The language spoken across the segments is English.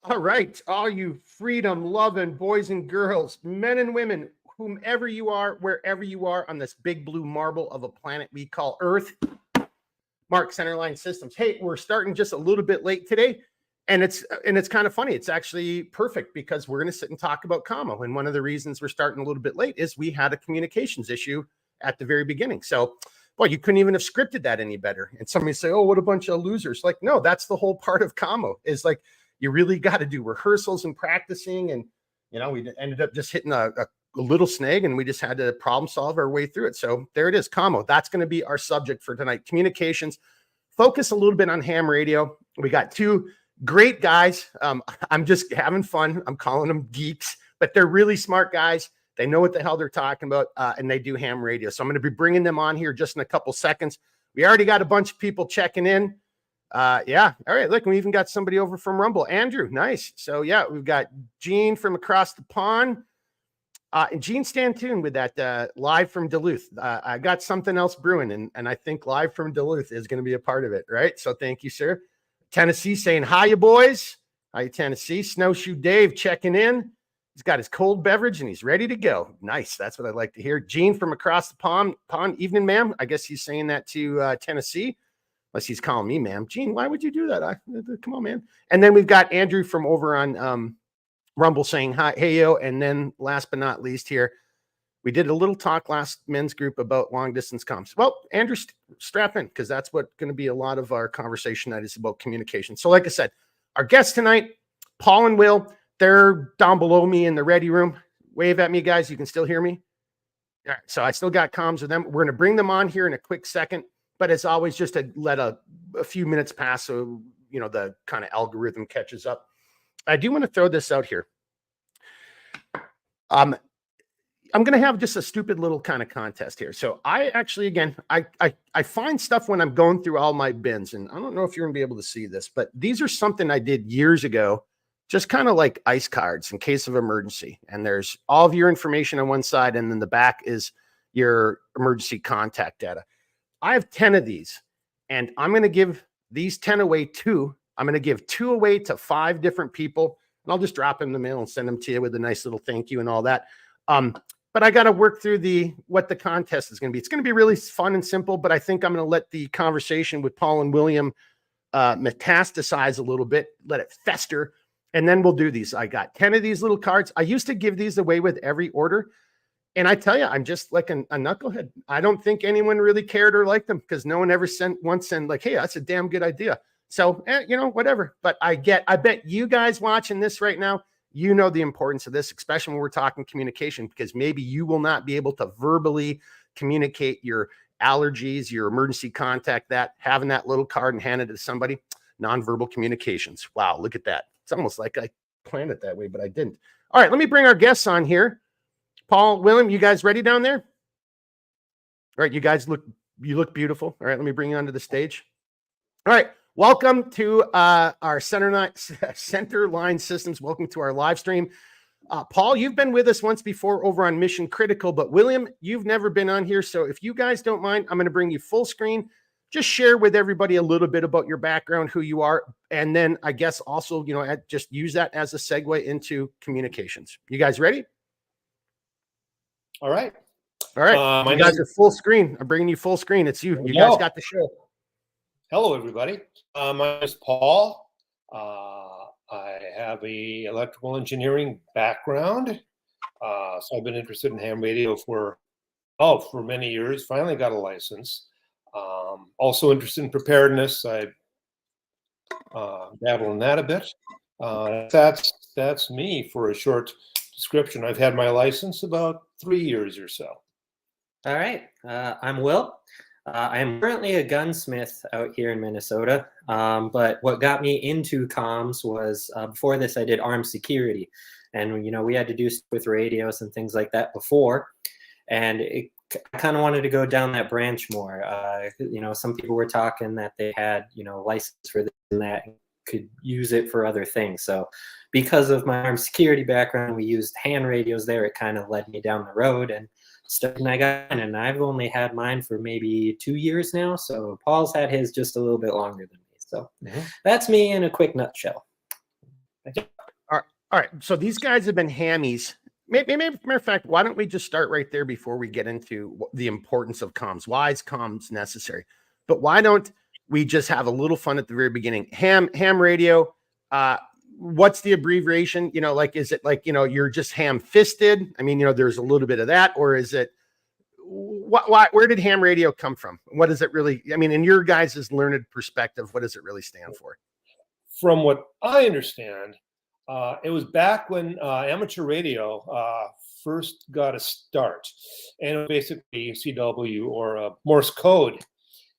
All right, all you freedom-loving boys and girls, men and women, whomever you are, wherever you are on this big blue marble of a planet we call Earth, Mark Centerline Systems. Hey, we're starting just a little bit late today, and it's kind of funny. It's actually perfect because we're going to sit and talk about Commo. And one of the reasons we're starting a little bit late is we had a communications issue at the very beginning. So, well, you couldn't even have scripted that any better. And somebody say, "Oh, what a bunch of losers!" Like, no, that's the whole part of Commo. Is like you really got to do rehearsals and practicing. And we ended up just hitting a little snag, and we just had to problem solve our way through it. So there it is, Commo. That's going to be our subject for tonight. Communications. Focus a little bit on ham radio. We got two great guys. I'm just having fun. I'm calling them geeks, but they're really smart guys. They know what the hell they're talking about, and they do ham radio. So I'm going to be bringing them on here just in a couple seconds. We already got a bunch of people checking in. Yeah. All right. Look, we even got somebody over from Rumble. Andrew, nice. So yeah, we've got Gene from across the pond. And Gene, stand tuned with that live from Duluth. I got something else brewing, and I think live from Duluth is going to be a part of it, right? So thank you, sir. Tennessee saying hi, you boys. Hi, Tennessee. Snowshoe Dave checking in. He's got his cold beverage, and he's ready to go. Nice. That's what I'd like to hear. Gene from across the pond. Evening, ma'am. I guess he's saying that to Tennessee, unless he's calling me, ma'am. Gene, why would you do that? Come on, man. And then we've got Andrew from over on Rumble saying hi, hey yo, and then last but not least here, we did a little talk last men's group about long distance comms. Well, Andrew, strap in because that's what going to be a lot of our conversation that is about communication. So, like I said, our guests tonight, Paul and Will, they're down below me in the ready room. Wave at me, guys. You can still hear me. All right, so I still got comms with them. We're going to bring them on here in a quick second, but as always, just to let a few minutes pass so the kind of algorithm catches up. I do want to throw this out here. I'm going to have just a stupid little kind of contest here. So I actually, again, I find stuff when I'm going through all my bins, and I don't know if you're going to be able to see this, but these are something I did years ago, just kind of like ice cards in case of emergency. And there's all of your information on one side, and then the back is your emergency contact data. I have 10 of these, and I'm going to give these 10 away too. I'm going to give 2 away to 5 different people, and I'll just drop them in the mail and send them to you with a nice little thank you and all that. But I got to work through what the contest is going to be. It's going to be really fun and simple, but I think I'm going to let the conversation with Paul and William metastasize a little bit, let it fester, and then we'll do these. I got 10 of these little cards. I used to give these away with every order. And I tell you, I'm just like a knucklehead. I don't think anyone really cared or liked them because no one ever sent like, hey, that's a damn good idea. So, whatever. But I bet you guys watching this right now, the importance of this, especially when we're talking communication, because maybe you will not be able to verbally communicate your allergies, your emergency contact, having that little card and hand it to somebody. Nonverbal communications. Wow, look at that. It's almost like I planned it that way, but I didn't. All right, let me bring our guests on here. Paul, William, you guys ready down there? All right, you guys look beautiful. All right, let me bring you onto the stage. All right, welcome to our center line systems. Welcome to our live stream. Paul, you've been with us once before over on Mission Critical, but William, you've never been on here. So if you guys don't mind, I'm going to bring you full screen. Just share with everybody a little bit about your background, who you are, and then I guess also, just use that as a segue into communications. You guys ready? All right. You guys are full screen. I'm bringing you full screen. It's you. You guys got the show. Hello, everybody. My name is Paul. I have a electrical engineering background. So I've been interested in ham radio for many years. Finally got a license. Also interested in preparedness. I dabble in that a bit. That's me for a short description. I've had my license about 3 years or so. All right. I'm Will. I am currently a gunsmith out here in Minnesota. But what got me into comms was before this, I did armed security. And, we had to do stuff with radios and things like that before. And I kind of wanted to go down that branch more. Some people were talking that they had, license for this and that and could use it for other things. So because of my armed security background, we used hand radios there. It kind of led me down the road and stuff. And I got in, and I've only had mine for maybe 2 years now. So Paul's had his just a little bit longer than me. So that's me in a quick nutshell. All right. So these guys have been hammies. Maybe, matter of fact, why don't we just start right there before we get into the importance of comms? Why is comms necessary? But why don't we just have a little fun at the very beginning? Ham radio. What's the abbreviation? You know, like, is it like, you know, you're just ham fisted? I mean, you know, there's a little bit of that, or is it where did ham radio come from? What does it really, I mean, in your guys' learned perspective, what does it really stand for? From what I understand, it was back when amateur radio first got a start, and it was basically CW or Morse code,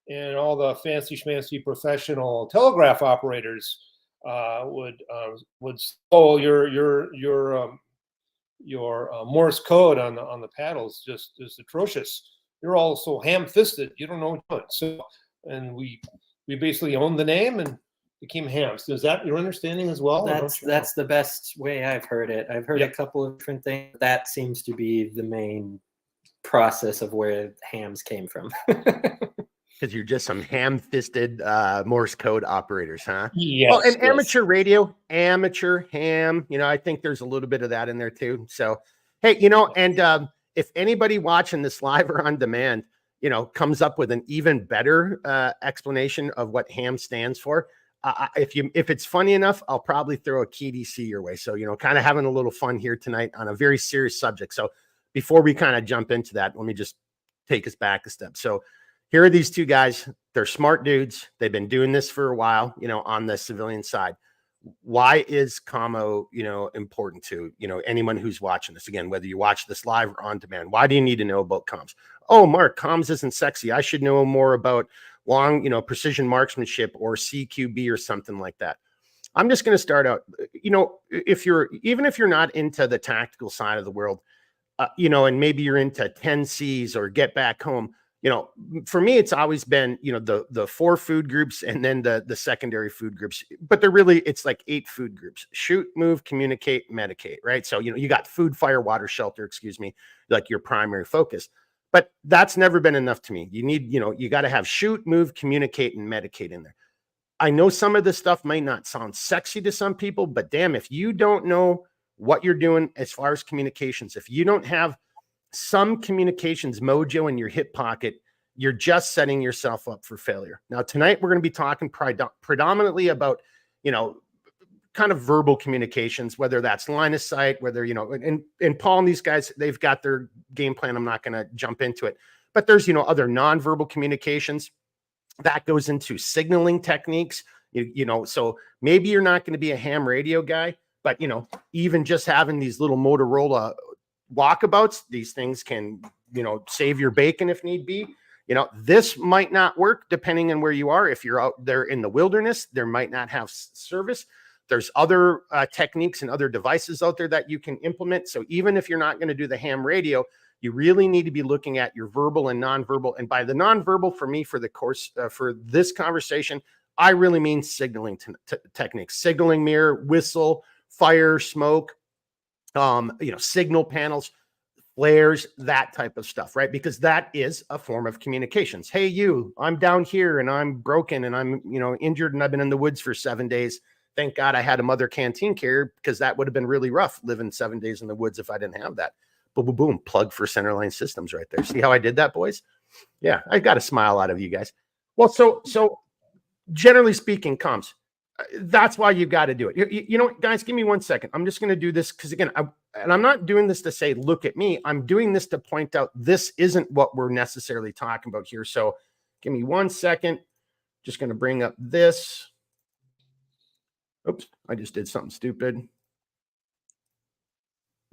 and all the fancy schmancy professional telegraph operators would oh, your Morse code on the paddles just is atrocious. You're all so ham-fisted, you don't know what you're doing. So, and we basically owned the name and became hams. Is that your understanding as well? That's the best way I've heard it. I've heard a couple of different things. That seems to be the main process of where hams came from. Because you're just some ham-fisted Morse code operators, huh? Yes. Well, and amateur radio, amateur ham, you know, I think there's a little bit of that in there too. So, hey, you know, and if anybody watching this live or on demand, you know, comes up with an even better explanation of what ham stands for, if it's funny enough, I'll probably throw a KDC your way. So, you know, kind of having a little fun here tonight on a very serious subject. So before we kind of jump into that, let me just take us back a step. So here are these two guys. They're smart dudes. They've been doing this for a while, you know, on the civilian side. Why is Commo, you know, important to, you know, anyone who's watching this? Again, whether you watch this live or on demand, why do you need to know about comms? Oh, Mark, comms isn't sexy. I should know more about long, you know, precision marksmanship or CQB or something like that. I'm just going to start out, you know, even if you're not into the tactical side of the world, you know, and maybe you're into 10 Cs or get back home, you know, for me, it's always been, you know, the 4 food groups and then the secondary food groups, but it's like 8 food groups: shoot, move, communicate, medicate, right? So, you know, you got food, fire, water, shelter, excuse me, like your primary focus, but that's never been enough to me. You need, you know, you got to have shoot, move, communicate, and medicate in there. I know some of this stuff might not sound sexy to some people, but damn, if you don't know what you're doing as far as communications, if you don't have some communications mojo in your hip pocket, you're just setting yourself up for failure. Now, tonight, we're going to be talking predominantly about, you know, kind of verbal communications, whether that's line of sight, whether, you know, and Paul and these guys, they've got their game plan. I'm not going to jump into it, but there's, you know, other nonverbal communications that goes into signaling techniques, you know, so maybe you're not going to be a ham radio guy, but, you know, even just having these little Motorola walkabouts, these things can, you know, save your bacon if need be. You know, this might not work depending on where you are. If you're out there in the wilderness, there might not have service. There's other techniques and other devices out there that you can implement. So even if you're not going to do the ham radio, you really need to be looking at your verbal and nonverbal. And by the nonverbal, for me, for the course, for this conversation, I really mean signaling techniques: signaling mirror, whistle, fire, smoke, you know, signal panels, flares, that type of stuff, right? Because that is a form of communications. Hey, you, I'm down here and I'm broken and I'm, you know, injured and I've been in the woods for 7 days. Thank God I had a mother canteen carrier, because that would have been really rough living 7 days in the woods if I didn't have that. Boom, boom, boom. Plug for Centerline Systems right there. See how I did that, boys? Yeah, I got a smile out of you guys. Well, so generally speaking, comms, that's why you got to do it. You know what, guys, give me 1 second. I'm just going to do this because, again, I'm not doing this to say, look at me. I'm doing this to point out this isn't what we're necessarily talking about here. So give me 1 second. Just going to bring up this. Oops, I just did something stupid.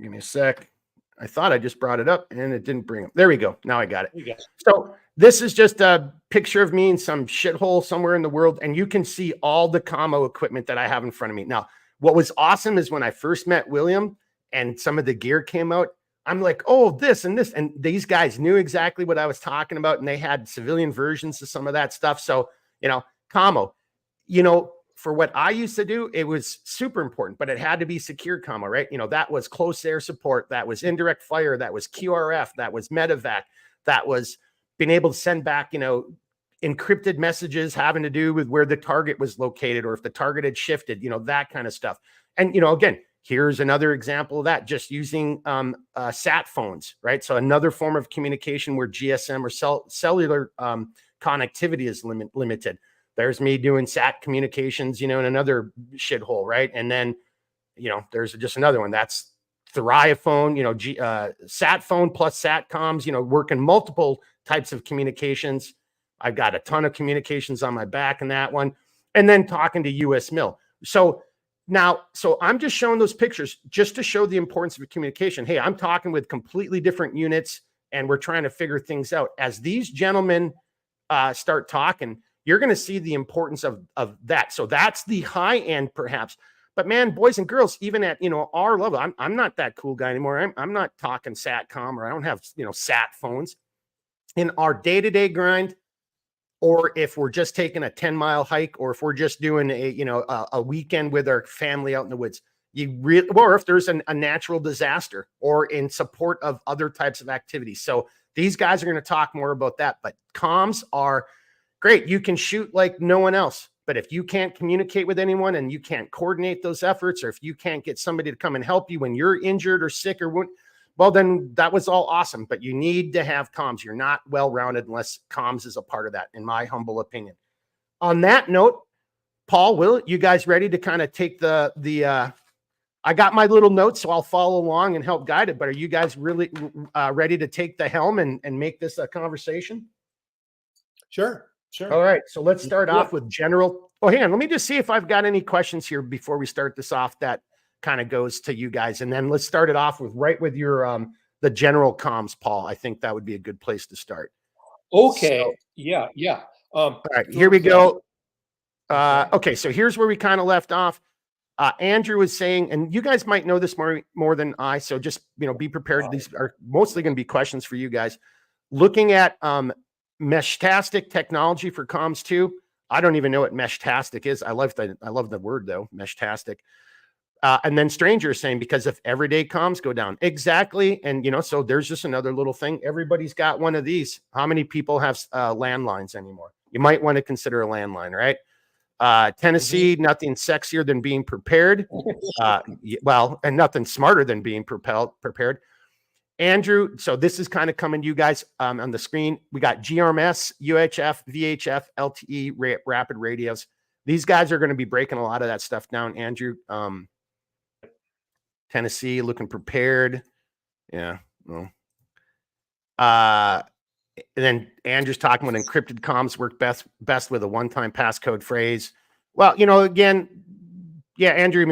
Give me a sec. I thought I just brought it up and it didn't bring it. There we go. Now I got it. So this is just a picture of me in some shithole somewhere in the world, and you can see all the Commo equipment that I have in front of me. Now, what was awesome is when I first met William and some of the gear came out, I'm like, oh, this and this. And these guys knew exactly what I was talking about, and they had civilian versions of some of that stuff. So, you know, Commo, you know, for what I used to do, it was super important, but it had to be secure Commo, right? You know, that was close air support, that was indirect fire, that was QRF, that was medevac, that was being able to send back, you know, encrypted messages having to do with where the target was located or if the target had shifted, that kind of stuff. And, again, here's another example of that, just using sat phones, right? So another form of communication where GSM or cellular connectivity is limited. There's me doing sat communications, in another shithole, right? And then, there's just another one. That's Thriaphone, sat phone plus sat comms, working multiple types of communications. I've got a ton of communications on my back in that one. And then talking to US Mill. So I'm just showing those pictures just to show the importance of communication. Hey, I'm talking with completely different units and we're trying to figure things out. As these gentlemen start talking, you're going to see the importance of that. So that's the high end, perhaps. But man, boys and girls, even at our level, I'm not that cool guy anymore. I'm not talking SATCOM, or I don't have sat phones. In our day-to-day grind, or if we're just taking a 10-mile hike, or if we're just doing a weekend with our family out in the woods, or if there's a natural disaster, or in support of other types of activities. So these guys are going to talk more about that. But comms are great. You can shoot like no one else. But if you can't communicate with anyone and you can't coordinate those efforts, or if you can't get somebody to come and help you when you're injured or sick or wounded, well, then that was all awesome. But you need to have comms. You're not well-rounded unless comms is a part of that, in my humble opinion. On that note, Paul, Will, you guys ready to kind of take I got my little notes, so I'll follow along and help guide it. But are you guys really ready to take the helm and make this a conversation? Sure. All right. So let's start off with general. Oh, hang on. Let me just see if I've got any questions here before we start this off that kind of goes to you guys. And then let's start it off with your the general comms, Paul. I think that would be a good place to start. Okay. So, yeah. All right. Here we go. Okay. So here's where we kind of left off. Andrew was saying, and you guys might know this more than I, so just be prepared. These are mostly going to be questions for you guys. Looking at Meshtastic technology for comms too. I don't even know what Meshtastic is. I love the word though, Meshtastic. And then Stranger is saying, because if everyday comms go down, exactly. And so there's just another little thing. Everybody's got one of these. How many people have landlines anymore? You might want to consider a landline, right? Tennessee, nothing sexier than being prepared. And nothing smarter than being prepared. Andrew, so this is kind of coming to you guys on the screen. We got GRMS, UHF, VHF, LTE, rapid radios. These guys are going to be breaking a lot of that stuff down. Andrew, Tennessee, looking prepared. Yeah. Well. And then Andrew's talking about encrypted comms work best with a one-time passcode phrase. Well, again, yeah, Andrew,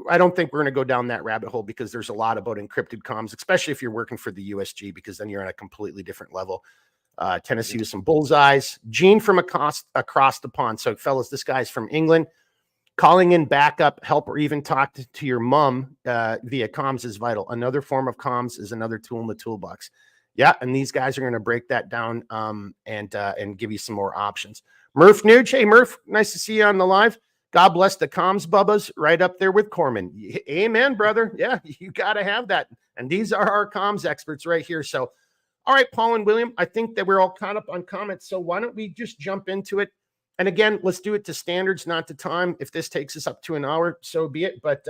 I don't think we're going to go down that rabbit hole because there's a lot about encrypted comms, especially if you're working for the USG, because then you're on a completely different level. Tennessee with some bullseyes. Gene from across the pond. So, fellas, this guy's from England. Calling in backup, help, or even talk to your mom via comms is vital. Another form of comms is another tool in the toolbox. Yeah, and these guys are going to break that down and give you some more options. Murph Nuge. Hey, Murph, nice to see you on the live. God bless the comms bubbas, right up there with Corman. Amen, brother. Yeah, you got to have that. And these are our comms experts right here. So, all right, Paul and William, I think that we're all caught up on comments. So why don't we just jump into it? And again, let's do it to standards, not to time. If this takes us up to an hour, so be it. But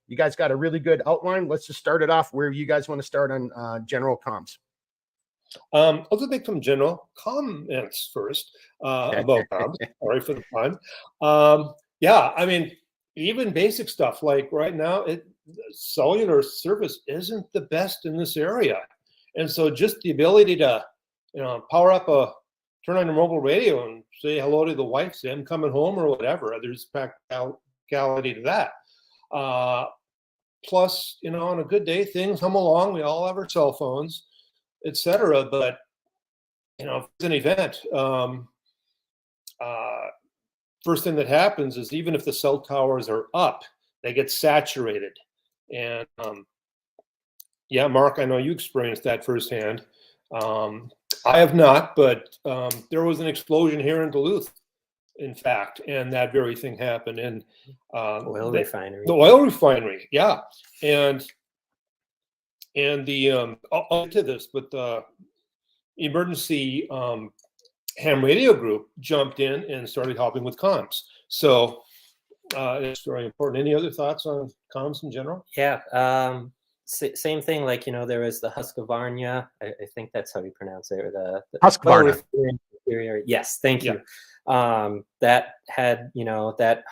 you guys got a really good outline. Let's just start it off where you guys want to start on general comms. I'll just make some general comments first about comms. Sorry for the pun. Yeah, even basic stuff like right now, cellular service isn't the best in this area, and so just the ability to, power up turn on your mobile radio and say hello to the wife, say I'm coming home or whatever. There's practicality to that. Plus, on a good day, things hum along. We all have our cell phones, etc. But if it's an event, first thing that happens is even if the cell towers are up, they get saturated. And yeah, Mark, I know you experienced that firsthand. I have not, but there was an explosion here in Duluth, in fact, and that very thing happened. And refinery. The oil refinery, yeah. And the I'll get to this, but the emergency ham radio group jumped in and started helping with comms. So it's very important. Any other thoughts on comms in general? Yeah. Same thing. Like, there was the Husqvarna. I think that's how you pronounce it. Or the Husqvarna. Yes. Thank Yeah. you. That had, that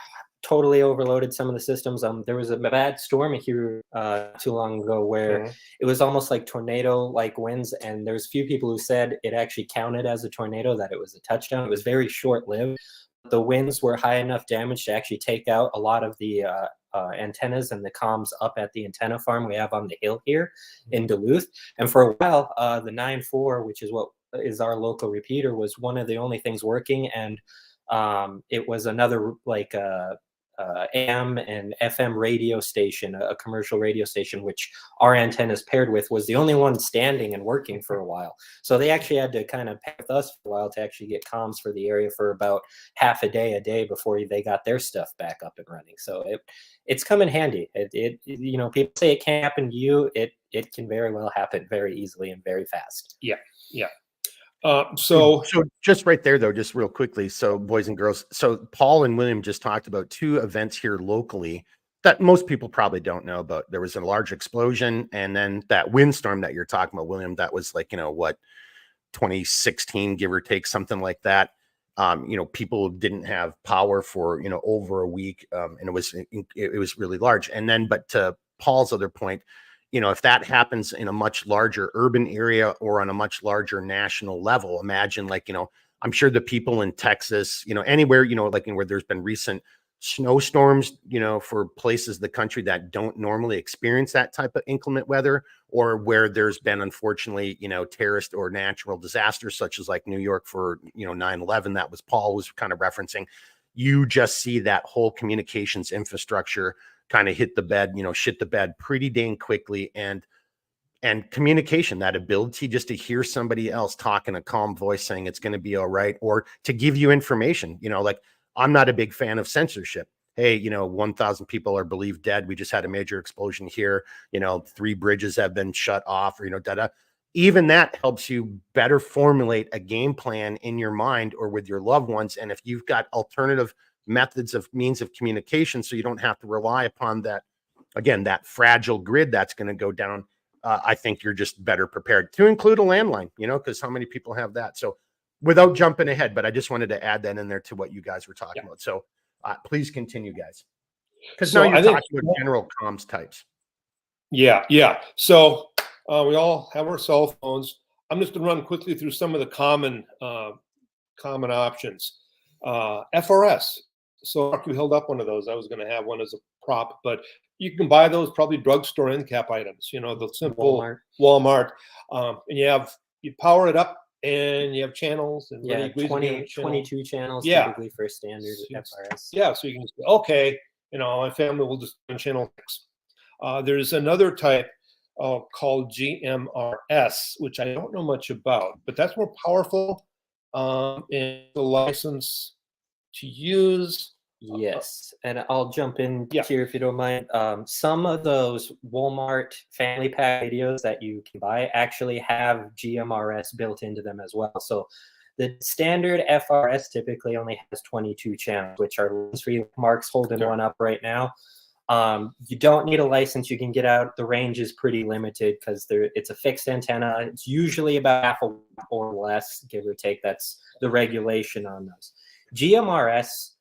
totally overloaded some of the systems. There was a bad storm here too long ago where it was almost like tornado-like winds, and there's a few people who said it actually counted as a tornado, that it was a touchdown. It was very short-lived. The winds were high enough damage to actually take out a lot of the antennas and the comms up at the antenna farm we have on the hill here in Duluth. And for a while, the 9.4, which is what is our local repeater, was one of the only things working, and it was another like AM and FM radio station, a commercial radio station, which our antennas paired with, was the only one standing and working for a while. So they actually had to kind of pair with us for a while to actually get comms for the area for about half a day before they got their stuff back up and running. So it's come in handy. People say it can't happen to you. It can very well happen very easily and very fast. Yeah. So just right there, though, just real quickly. So boys and girls, so Paul and William just talked about two events here locally that most people probably don't know about. There was a large explosion, and then that windstorm that you're talking about, William, that was like, 2016, give or take, something like that. People didn't have power for, over a week. And it was really large. And then, but to Paul's other point, if that happens in a much larger urban area or on a much larger national level, imagine I'm sure the people in Texas, anywhere, like where there's been recent snowstorms, for places of the country that don't normally experience that type of inclement weather, or where there's been, unfortunately, terrorist or natural disasters, such as like New York for, 9/11, that was Paul was kind of referencing. You just see that whole communications infrastructure kind of hit the bed, shit the bed pretty dang quickly. And communication, that ability just to hear somebody else talk in a calm voice saying it's going to be all right, or to give you information, like I'm not a big fan of censorship. Hey, 1,000 people are believed dead. We just had a major explosion here. 3 bridges have been shut off, or, even that helps you better formulate a game plan in your mind or with your loved ones. And if you've got alternative methods of means of communication, so you don't have to rely upon that, again, that fragile grid that's going to go down, I think you're just better prepared, to include a landline, because how many people have that? So without jumping ahead, but I just wanted to add that in there to what you guys were talking about. So please continue, guys. Because now you're talking about general comms types. Yeah. So we all have our cell phones. I'm just going to run quickly through some of the common options. FRS. So after we held up one of those, I was going to have one as a prop, but you can buy those probably drugstore end cap items, the simple Walmart. And you power it up and you have channels. And 22 channels typically for standard FRS. Yeah, so you can say, okay, my family will just run channel 6. There's another type called GMRS, which I don't know much about, but that's more powerful. And the license to use. Yes, and I'll jump in here if you don't mind. Some of those Walmart family pack radios that you can buy actually have GMRS built into them as well. So the standard FRS typically only has 22 channels, which are free. Mark's holding one up right now. You don't need a license. You can get out. The range is pretty limited because it's a fixed antenna. It's usually about half a watt or less, give or take. That's the regulation on those. GMRS,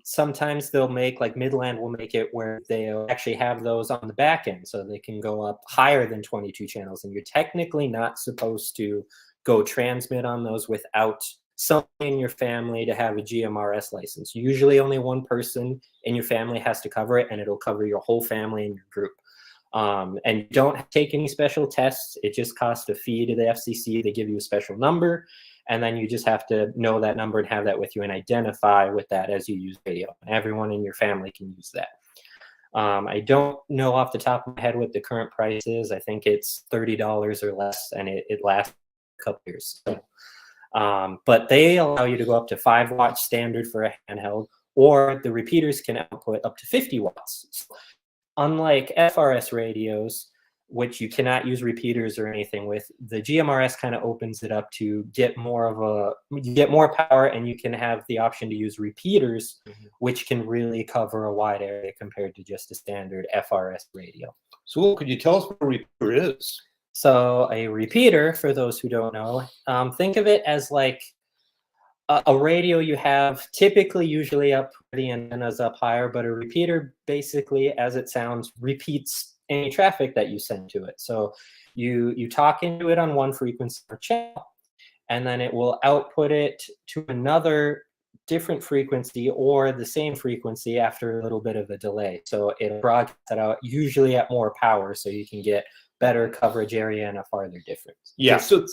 sometimes they'll make, like Midland will make it where they'll actually have those on the back end so they can go up higher than 22 channels. And you're technically not supposed to go transmit on those without someone in your family to have a GMRS license. Usually only one person in your family has to cover it, and it'll cover your whole family and your group. And you don't take any special tests. It just costs a fee to the FCC. They give you a special number, and then you just have to know that number and have that with you and identify with that as you use radio. Everyone in your family can use that. I don't know off the top of my head what the current price is. I think it's $30 or less, and it lasts a couple years. So, but they allow you to go up to 5 watt standard for a handheld, or the repeaters can output up to 50 watts. So, unlike FRS radios, which you cannot use repeaters or anything with. The GMRS kind of opens it up to get more power, and you can have the option to use repeaters, which can really cover a wide area compared to just a standard FRS radio. So could you tell us what a repeater is? So a repeater, for those who don't know, think of it as like a radio you have typically usually up the antennas up higher, but a repeater basically, as it sounds, repeats any traffic that you send to it. So you talk into it on one frequency or channel, and then it will output it to another different frequency or the same frequency after a little bit of a delay. So it'll broadcast it out usually at more power, so you can get better coverage area and a farther difference. Yeah. So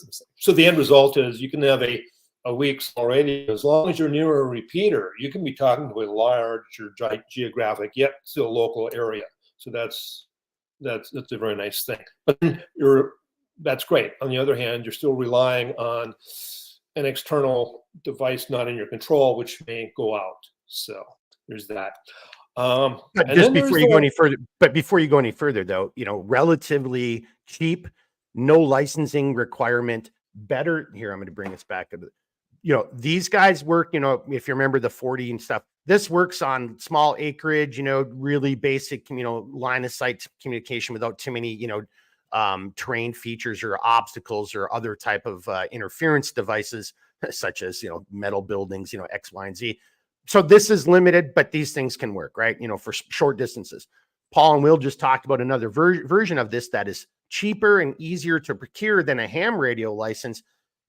the end result is you can have a weak small radio. As long as you're near a repeater, you can be talking to a large or geographic yet still local area. So that's a very nice thing. But that's great. On the other hand, you're still relying on an external device not in your control, which may go out. So there's that. But just before you go any further, though, relatively cheap, no licensing requirement, better. Here, I'm going to bring this back to these guys work, if you remember the 40 and stuff, this works on small acreage, really basic, line of sight communication without too many, terrain features or obstacles or other type of interference devices, such as, metal buildings, X, Y, and Z. So this is limited, but these things can work, right? For short distances. Paul and Will just talked about another version of this that is cheaper and easier to procure than a ham radio license,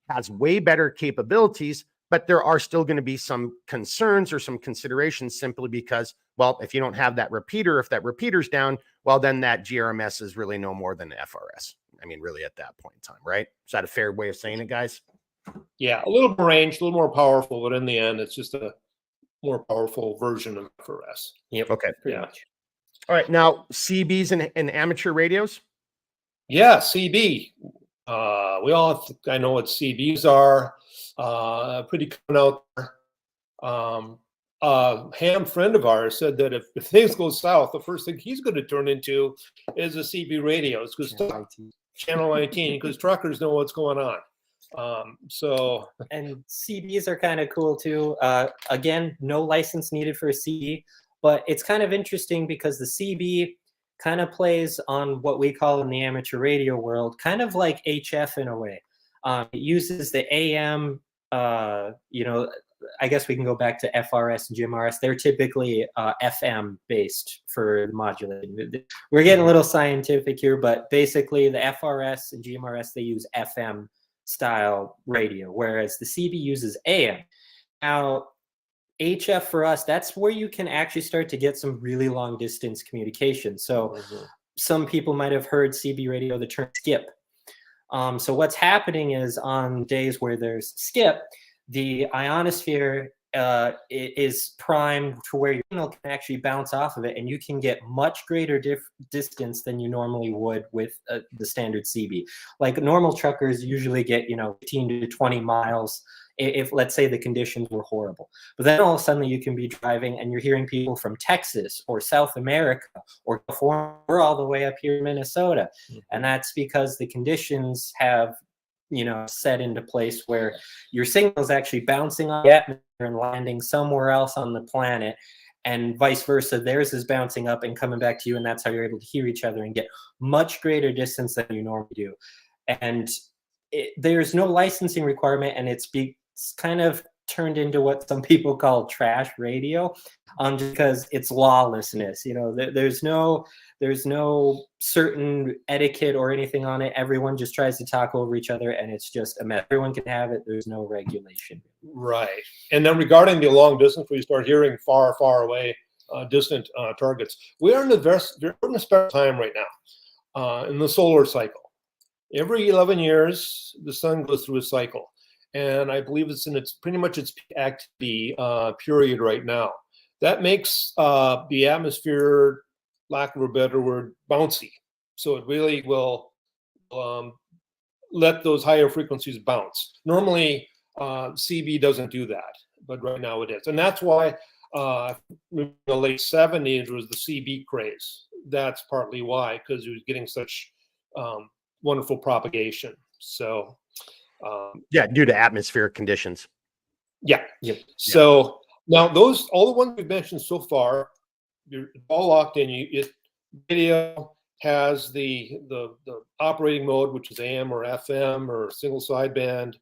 has way better capabilities, but there are still going to be some concerns or some considerations simply because, well, if you don't have that repeater, if that repeater's down, well, then that GRMS is really no more than FRS. I mean, really at that point in time, right? Is that a fair way of saying it, guys? Yeah, a little more range, a little more powerful, but in the end, it's just a more powerful version of FRS. Yep. Okay. Pretty much. All right. Now, CBs and amateur radios. Yeah, CB. I know what CBs are. Pretty coming out there. Ham friend of ours said that if things go south, the first thing he's going to turn into is a CB radio. It's because Channel 19, because truckers know what's going on. And CBs are kind of cool too. Again, no license needed for a CB, but it's kind of interesting because the CB kind of plays on what we call in the amateur radio world, kind of like HF in a way. It uses the AM, I guess we can go back to FRS and GMRS. They're typically FM based for the modulating. We're getting a little scientific here, but basically the FRS and GMRS, they use FM style radio, whereas the CB uses AM. Now, HF for us, that's where you can actually start to get some really long distance communication. So some people might have heard CB radio, the term skip. So what's happening is on days where there's skip, the ionosphere is primed to where your signal can actually bounce off of it, and you can get much greater distance than you normally would with the standard CB. Like normal truckers usually get 15 to 20 miles if let's say the conditions were horrible. But then all of a sudden you can be driving and you're hearing people from Texas or South America or California, or all the way up here in Minnesota. And that's because the conditions have set into place where your signal is actually bouncing on the atmosphere and landing somewhere else on the planet, and vice versa. Theirs is bouncing up and coming back to you, and that's how you're able to hear each other and get much greater distance than you normally do. And there's no licensing requirement, and it's kind of turned into what some people call trash radio, because it's lawlessness. There's no certain etiquette or anything on it. Everyone just tries to talk over each other, and it's just a mess. Everyone can have it. There's no regulation. Right. And then regarding the long distance, where you start hearing far, far away, distant targets, we're in a special time right now in the solar cycle. Every 11 years, the sun goes through a cycle. And I believe it's in pretty much its activity period right now. That makes the atmosphere, lack of a better word, bouncy. So it really will let those higher frequencies bounce. Normally, CB doesn't do that, but right now it is. And that's why in the late 70s was the CB craze. That's partly why, because it was getting such wonderful propagation. So Yeah, due to atmospheric conditions. yeah. Yep. So now all the ones we've mentioned so far, you're all locked in. Radio has the operating mode, which is AM or FM or single sideband.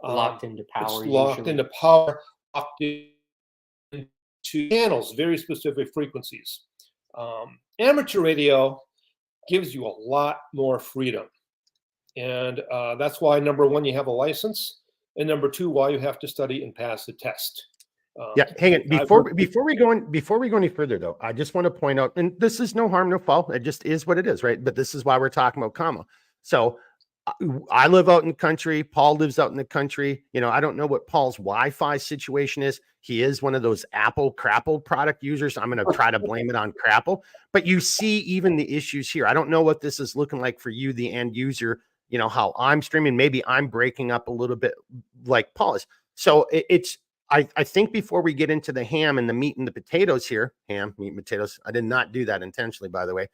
Locked into power. It's locked usually. into power, locked into channels, very specific frequencies. Amateur radio gives you a lot more freedom. And that's why, number one, you have a license. And number two, why you have to study and pass the test. Yeah, hang on. Before we go any further, though, I just want to point out, and this is no harm, no foul. It just is what it is, right? But this is why we're talking about Commo. So I live out in the country. Paul lives out in the country. You know, I don't know what Paul's Wi-Fi situation is. He is one of those Apple Crapple product users. I'm going to try to blame it on Crapple. But you see even the issues here. I don't know what this is looking like for you, the end user. You know, how I'm streaming. Maybe I'm breaking up a little bit like Paul is. So I think before we get into the ham and the meat and the potatoes here, ham, meat and potatoes, I did not do that intentionally, by the way,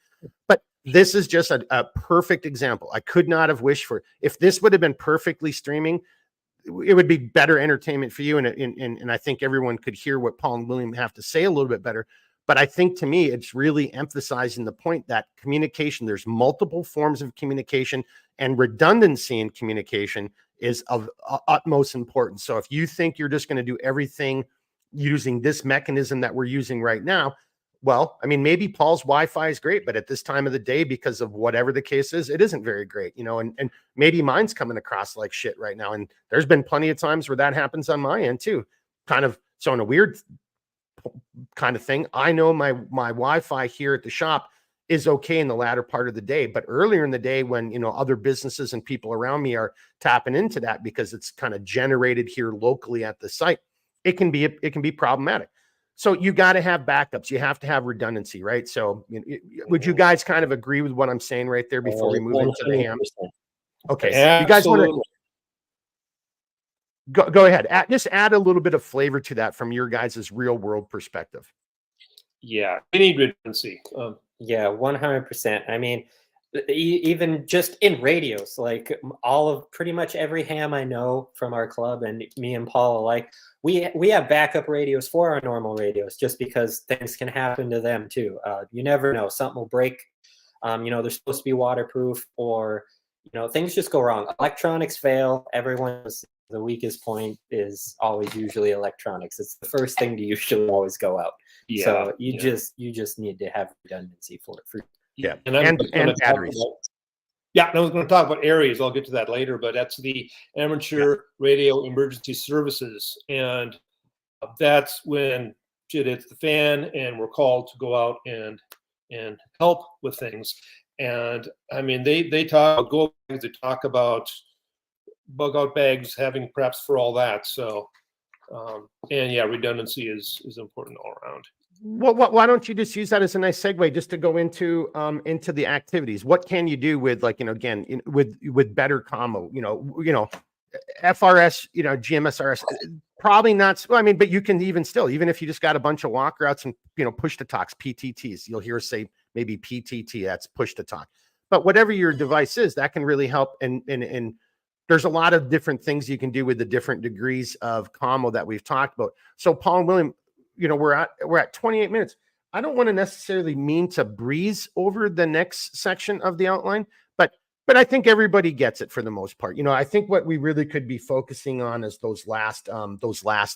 but this is just a perfect example. I could not have wished for, if this would have been perfectly streaming, it would be better entertainment for you. And I think everyone could hear what Paul and William have to say a little bit better. But I think to me, it's really emphasizing the point that communication, there's multiple forms of communication, and redundancy in communication is of utmost importance. So if you think you're just going to do everything using this mechanism that we're using right now, well, I mean, maybe Paul's Wi-Fi is great, but at this time of the day, because of whatever the case is, it isn't very great, you know, and maybe mine's coming across like shit right now. And there's been plenty of times where that happens on my end too. Kind of, so in a weird kind of thing, I know my Wi-Fi here at the shop is okay in the latter part of the day, but earlier in the day, when, you know, other businesses and people around me are tapping into that because it's kind of generated here locally at the site, it can be problematic. So you got to have backups. You have to have redundancy, right? So would you guys kind of agree with what I'm saying right there before we move into the ham? Okay, Absolutely. you guys want to go ahead. Just add a little bit of flavor to that from your guys' real world perspective. Yeah, we need redundancy. Yeah, 100%. I mean, even just in radios, like all of pretty much every ham I know from our club and me and Paul alike, we have backup radios for our normal radios just because things can happen to them too. You never know, something will break. You know, they're supposed to be waterproof, or you know, things just go wrong. Electronics fail. Everyone's the weakest point is always usually electronics. It's the first thing to usually always go out. Yeah, so you just need to have redundancy for it. Yeah, and batteries. Yeah, and I was going to talk about areas. I'll get to that later, but that's the amateur radio emergency services, and that's when shit hits the fan, and we're called to go out and help with things. And I mean, they talk about go bags, they talk about bug out bags, having preps for all that. So, and yeah, redundancy is important all around. Well, why don't you just use that as a nice segue just to go into the activities? What can you do with, like, you know, again, with better commo, you know, FRS, you know, GMSRS, probably not. I mean, but you can even if you just got a bunch of walker outs and, you know, push to talks, PTTs, you'll hear us say maybe PTT, that's push to talk. But whatever your device is, that can really help. And there's a lot of different things you can do with the different degrees of commo that we've talked about. So Paul and William, you know, we're at 28 minutes. I don't want to necessarily mean to breeze over the next section of the outline, but I think everybody gets it for the most part. You know, I think what we really could be focusing on is those last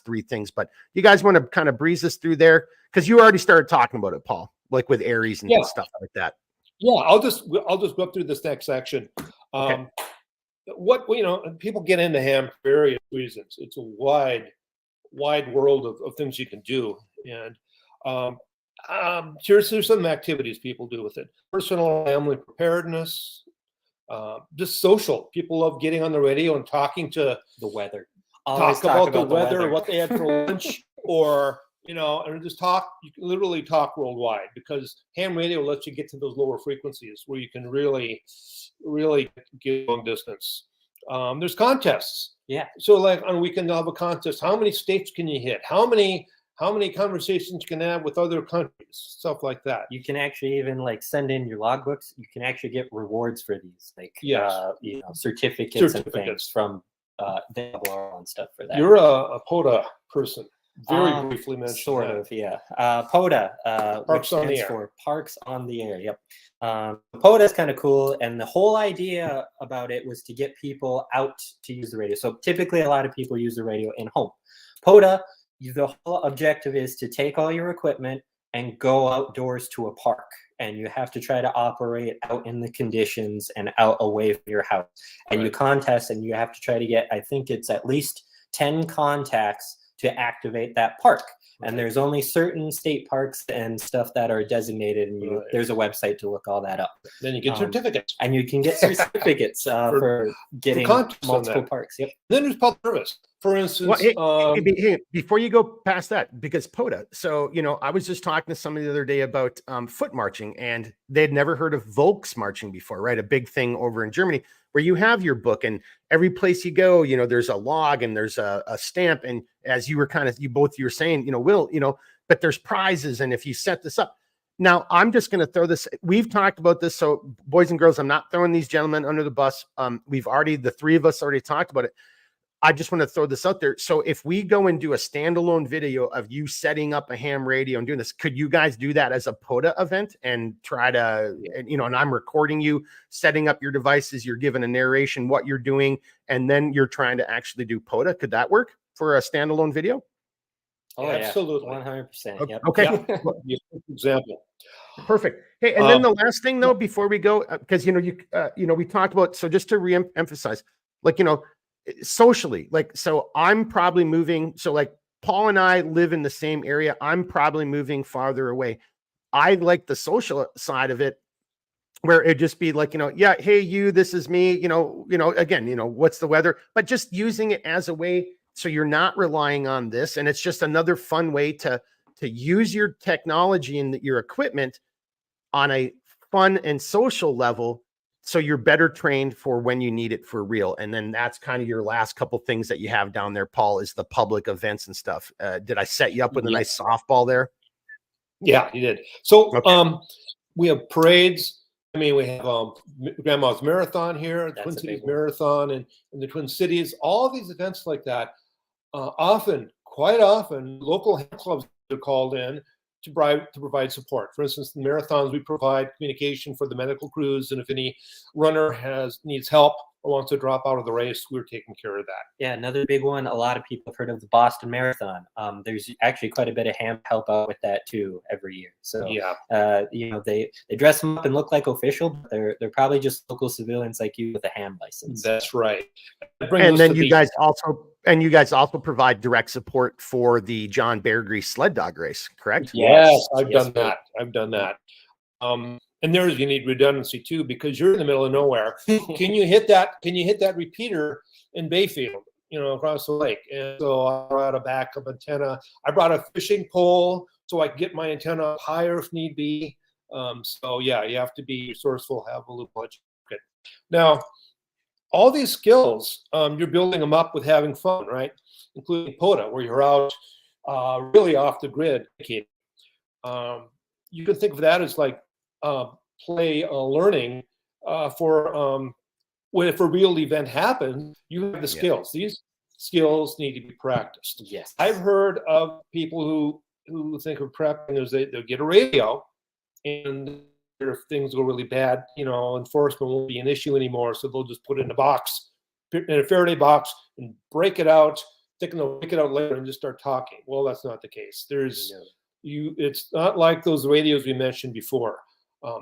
three things. But you guys want to kind of breeze us through there, because you already started talking about it, Paul, like with Aries and stuff like that. Yeah, I'll just go through this next section. Okay. What, you know, people get into ham for various reasons. It's a wide world of things you can do, and here's some activities people do with it: personal family preparedness, just social. People love getting on the radio and talking to The weather. talk about the weather, what they had for lunch, or, you know, and just talk. You can literally talk worldwide, because ham radio lets you get to those lower frequencies where you can really get long distance. There's contests. Yeah. So like on a weekend, they'll have a contest. How many states can you hit? How many how many conversations you can have with other countries, stuff like that. You can actually even like send in your logbooks. You can actually get rewards for these, like Yes. certificates and things from the and stuff for that. You're a POTA person. Very briefly mentioned. Sort that. of, yeah. POTA, Parks which on the stands Air. for Parks on the Air. Yep. POTA is kind of cool, and the whole idea about it was to get people out to use the radio. So typically, a lot of people use the radio in home. POTA, the whole objective is to take all your equipment and go outdoors to a park, and you have to try to operate out in the conditions and out away from your house. And you contest, and you have to try to get, I think it's at least 10 contacts to activate that park. And there's only certain state parks and stuff that are designated, and there's a website to look all that up. Then you get certificates. And you can get certificates for getting multiple parks. Yep. Then there's public service. For instance, hey, before you go past that, because POTA, so, you know, I was just talking to somebody the other day about foot marching, and they'd never heard of Volksmarching before, right? A big thing over in Germany where you have your book, and every place you go, you know, there's a log and there's a stamp. And as you were you were saying, you know, Will, you know, but there's prizes. And if you set this up, now I'm just going to throw this, we've talked about this. So boys and girls, I'm not throwing these gentlemen under the bus. The three of us already talked about it. I just want to throw this out there. So if we go and do a standalone video of you setting up a ham radio and doing this, could you guys do that as a POTA event and try to, you know, and I'm recording you setting up your devices, you're given a narration, what you're doing, and then you're trying to actually do POTA. Could that work for a standalone video? Oh, absolutely. 100%. Yep. Okay. Example. Perfect. Hey, and then the last thing though, before we go, because, you know, we talked about, so just to re-emphasize, like, you know, socially, like, so I'm probably moving. So like Paul and I live in the same area. I'm probably moving farther away. I like the social side of it, where it'd just be like, you know, yeah, hey, this is me, you know, again, you know, what's the weather, but just using it as a way. So you're not relying on this. And it's just another fun way to use your technology and your equipment on a fun and social level. So you're better trained for when you need it for real. And then that's kind of your last couple things that you have down there, Paul, is the public events and stuff. Did I set you up with a nice softball there? Yeah, you did. So we have parades. I mean, we have Grandma's Marathon here, the Twin Cities Marathon, and the Twin Cities. All these events like that, quite often, local health clubs are called in to provide support. For instance, the marathons, we provide communication for the medical crews, and if any runner needs help or wants to drop out of the race, we're taking care of that. Yeah, another big one. A lot of people have heard of the Boston Marathon. There's actually quite a bit of ham help out with that too every year. So you know, they dress them up and look like official, but they're probably just local civilians like you with a ham license. That's right. And then you guys also provide direct support for the John Bear Grease sled dog race, correct? Yes, I've done that. And you need redundancy too, because you're in the middle of nowhere. Can you hit that repeater in Bayfield, you know, across the lake? And so I brought a backup antenna. I brought a fishing pole so I could get my antenna up higher if need be. So yeah, you have to be resourceful, have a little budget. Now, all these skills, you're building them up with having fun, right? Including POTA, where you're out really off the grid. You can think of that as like play learning for if a real event happens, you have the skills. These skills need to be practiced. Yes. I've heard of people who think of prepping as they'll get a radio, and if things go really bad, you know, enforcement won't be an issue anymore. So they'll just put it in a Faraday box, and break it out, thinking they'll break it out later and just start talking. Well, that's not the case. It's not like those radios we mentioned before.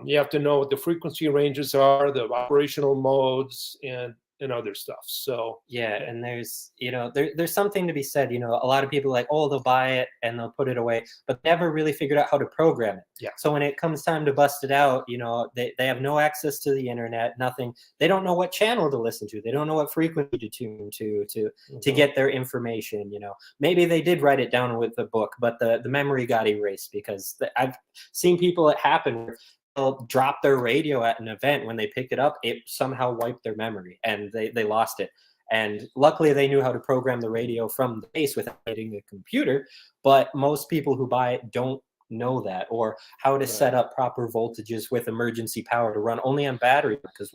You have to know what the frequency ranges are, the operational modes, and other stuff. So and there's, you know, there's something to be said. You know, a lot of people like, oh, they'll buy it and they'll put it away, but never really figured out how to program it. Yeah. So when it comes time to bust it out, you know, they have no access to the internet, nothing. They don't know what channel to listen to. They don't know what frequency to tune to get their information. You know, maybe they did write it down with the book, but the memory got erased, because I've seen people it happen where they'll drop their radio at an event. When they pick it up, it somehow wiped their memory and they lost it. And luckily, they knew how to program the radio from the base without needing a computer. But most people who buy it don't know that, or how to set up proper voltages with emergency power to run only on battery, because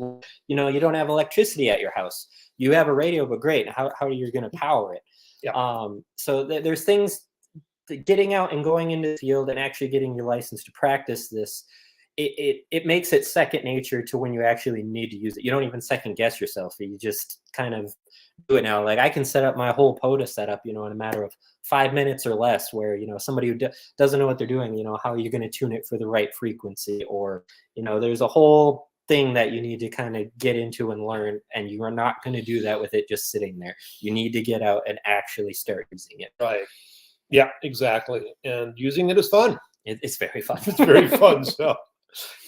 you know, you don't have electricity at your house. You have a radio, but great, how are you going to power it? So there's things, getting out and going into the field and actually getting your license to practice this, it makes it second nature to when you actually need to use it. You don't even second guess yourself. You just kind of do it now. Like, I can set up my whole POTA setup, you know, in a matter of 5 minutes or less, where, you know, somebody who doesn't know what they're doing, you know, how are you going to tune it for the right frequency? Or, you know, there's a whole thing that you need to kind of get into and learn, and you are not going to do that with it just sitting there. You need to get out and actually start using it. Right. Yeah, exactly. And using it is fun. It's very fun. It's very fun. So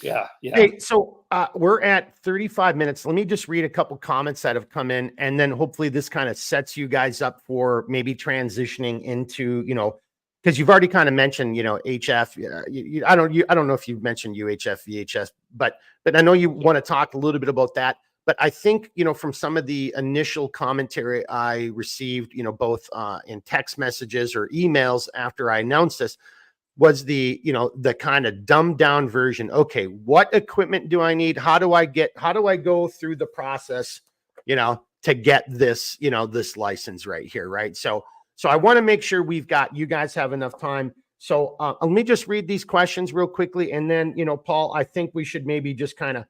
yeah. Hey, so we're at 35 minutes. Let me just read a couple comments that have come in, and then hopefully this kind of sets you guys up for maybe transitioning into, you know, because you've already kind of mentioned, you know, HF. I don't know if you've mentioned UHF, VHS, but I know you want to talk a little bit about that. But I think, you know, from some of the initial commentary I received, you know, both in text messages or emails after I announced this, was the, you know, the kind of dumbed down version. Okay, what equipment do I need? How do I go through the process, you know, to get this, you know, this license right here, right? So I want to make sure you guys have enough time. So let me just read these questions real quickly, and then, you know, Paul, I think we should maybe just kind of,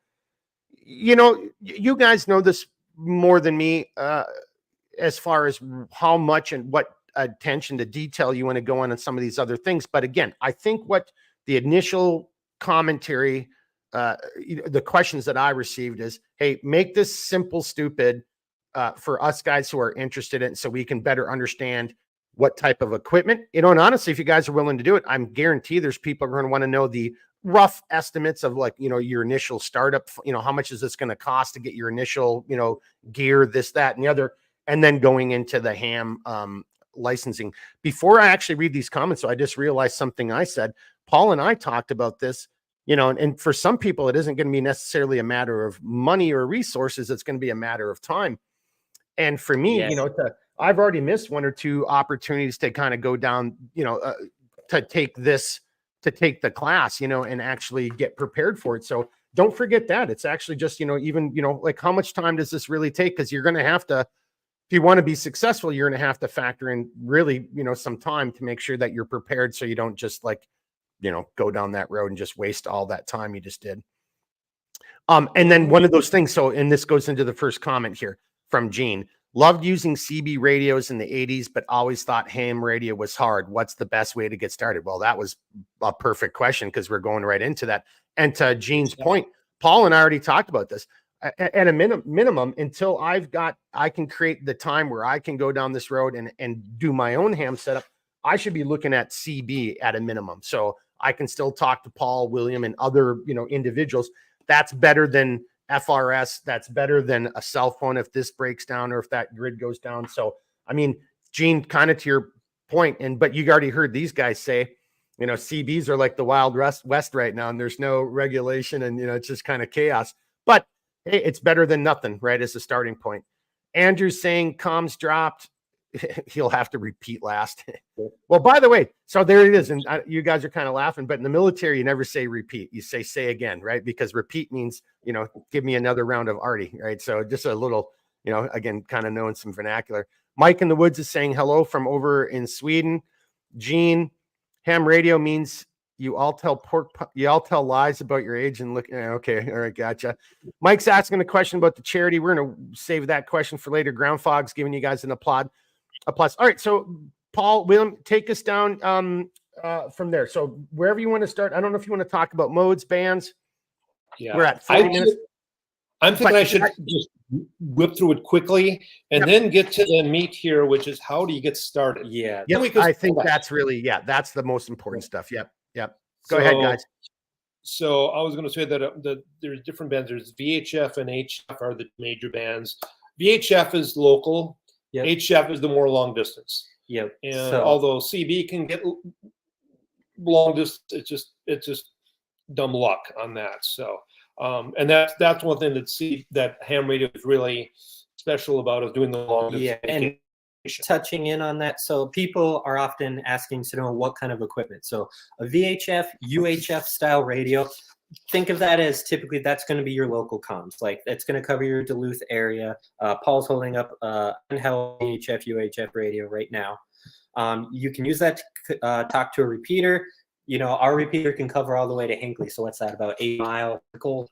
you know, you guys know this more than me, as far as how much and what attention to detail you want to go on some of these other things. But again, I think what the initial commentary, you know, the questions that I received is, hey, make this simple, stupid, for us guys who are interested in it, so we can better understand what type of equipment, you know. And honestly, if you guys are willing to do it, I'm guarantee there's people who are going to want to know the rough estimates of, like, you know, your initial startup, you know, how much is this going to cost to get your initial, you know, gear, this, that, and the other, and then going into the H.A.M licensing. Before I actually read these comments, so I just realized something I said. Paul and I talked about this, you know, and for some people, it isn't going to be necessarily a matter of money or resources. It's going to be a matter of time. And for me, Yes. you know, I've already missed 1 or 2 opportunities to kind of go down, you know, to take the class, you know, and actually get prepared for it. So don't forget that it's actually just, you know, even, you know, like, how much time does this really take? Because you're going to have to, if you want to be successful, you're going to have to factor in really, you know, some time to make sure that you're prepared, so you don't just, like, you know, go down that road and just waste all that time you just did. And then one of those things. So, and this goes into the first comment here from Gene. Loved using CB radios in the 80s, but always thought ham radio was hard. What's the best way to get started? Well, that was a perfect question, because we're going right into that. And to Gene's point, Paul and I already talked about this. At a minimum, until I can create the time where I can go down this road and do my own ham setup, I should be looking at CB at a minimum. So I can still talk to Paul, William, and other, you know, individuals. That's better than FRS. That's better than a cell phone if this breaks down or if that grid goes down. So, I mean, Gene, kind of to your point, but you already heard these guys say, you know, CBs are like the Wild West right now, and there's no regulation, and, you know, it's just kind of chaos. But hey, it's better than nothing, right? As a starting point. Andrew's saying comms dropped. He'll have to repeat last. Well, by the way, so there it is. And you guys are kind of laughing, but in the military, you never say repeat. You say again, right? Because repeat means, you know, give me another round of arty, right? So just a little, you know, again, kind of knowing some vernacular. Mike in the Woods is saying hello from over in Sweden. Gene, ham radio means you all tell lies about your age and look. Okay, all right, gotcha. Mike's asking a question about the charity. We're gonna save that question for later. Ground Fog's giving you guys an applause. All right, so Paul, William, take us down from there. So wherever you want to start. I don't know if you want to talk about modes, bands. Yeah, we're at 40 minutes. I'm thinking I should just whip through it quickly and then get to the meat here, which is how do you get started? Yeah. I think that's really, that's the most important stuff. Yep. Go ahead, guys. So I was going to say that there's different bands. There's VHF and HF are the major bands. VHF is local. Yep. HF is the more long distance. Yep. And although CB can get long distance, it's just dumb luck on that. So, and that's one thing that ham radio is really special about us doing the long Yeah, and touching in on that, so people are often asking to know what kind of equipment. So a VHF, UHF style radio, think of that as typically that's going to be your local comms. Like that's going to cover your Duluth area. Paul's holding up handheld VHF, UHF radio right now. You can use that to talk to a repeater. You know, our repeater can cover all the way to Hinckley. So what's that, about 8 mile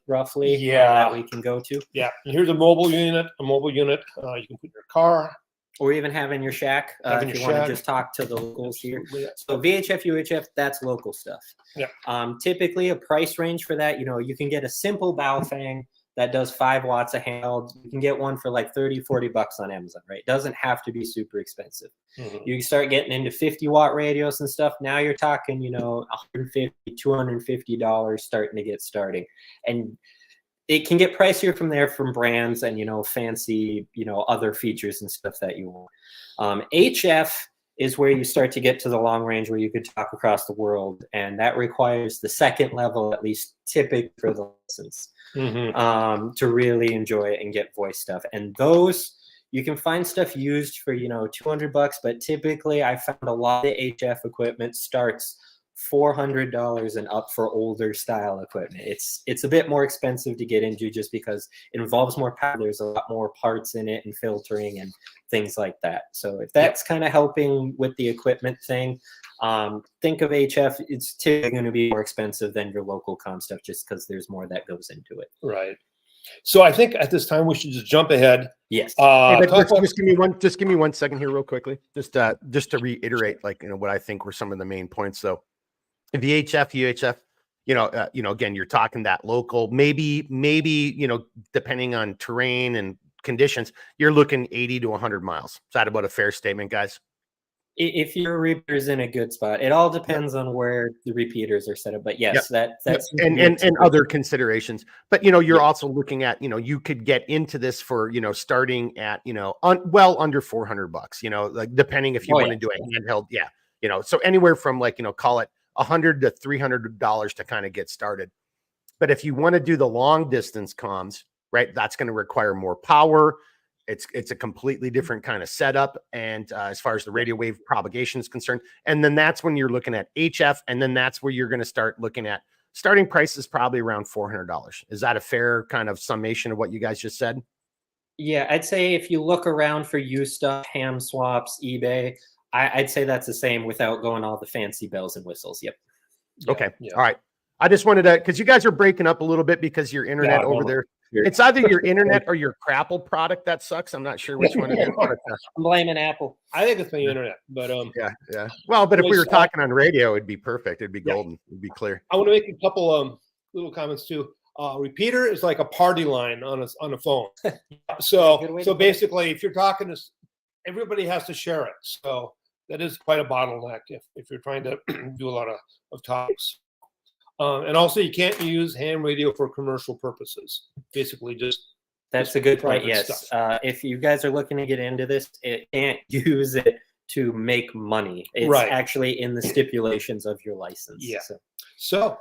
roughly? Yeah. That we can go to. Yeah, and here's a mobile unit. You can put in your car. Or even have in your shack if you want to just talk to the locals here. So VHF, UHF, that's local stuff. Yeah. Typically a price range for that, you know, you can get a simple Baofeng that does 5 watts of handheld. You can get one for like 30, 40 bucks on Amazon, right? It doesn't have to be super expensive. Mm-hmm. You start getting into 50-watt radios and stuff. Now you're talking, you know, $150, $250 starting to get starting. And it can get pricier from there from brands and, you know, fancy, you know, other features and stuff that you want. HF is where you start to get to the long range where you could talk across the world. And that requires the second level, at least typical for the license, to really enjoy it and get voice stuff. And those, you can find stuff used for, you know, 200 bucks, but typically I found a lot of HF equipment starts $400 and up for older style equipment. It's a bit more expensive to get into just because it involves more power. There's a lot more parts in it and filtering and things like that. So if that's kind of helping with the equipment thing, think of HF. It's typically going to be more expensive than your local comm stuff just because there's more that goes into it. Right. So I think at this time we should just jump ahead. Yes. Hey, but just give me 1 second here, real quickly. Just to reiterate, like, you know, what I think were some of the main points. So VHF, UHF, you know, again, you're talking that local, maybe, you know, depending on terrain and conditions, you're looking 80 to 100 miles. Is that about a fair statement, guys? If your repeater's in a good spot, it all depends on where the repeaters are set up. But yes, that's and other considerations. But, you know, you're also looking at, you know, you could get into this for, you know, starting at, you know, well under 400 bucks, you know, like depending if you want to do a handheld. Yeah. You know, so anywhere from, like, you know, call it $100 to $300 to kind of get started. But if you want to do the long distance comms, right, that's going to require more power. It's a completely different kind of setup. And as far as the radio wave propagation is concerned, and then that's when you're looking at HF. And then that's where you're going to start looking at starting prices, probably around $400. Is that a fair kind of summation of what you guys just said? Yeah, I'd say if you look around for used stuff, ham swaps, eBay, I'd say that's the same without going all the fancy bells and whistles. Yep. Okay. Yeah. All right. I just wanted to, because you guys are breaking up a little bit because your internet over there. It's either your internet or your Crapple product that sucks. I'm not sure which one it is. I'm blaming Apple. I think it's my internet, but yeah. Well, but if we were talking on radio, it'd be perfect. It'd be golden. It'd be clear. I want to make a couple little comments too. Repeater is like a party line on a phone. So basically, if you're talking to, everybody has to share it. So that is quite a bottleneck if you're trying to do a lot of topics. And also, you can't use ham radio for commercial purposes. Basically, that's a good point. Yes, if you guys are looking to get into this, it can't use it to make money. It's actually in the stipulations of your license. Yeah. So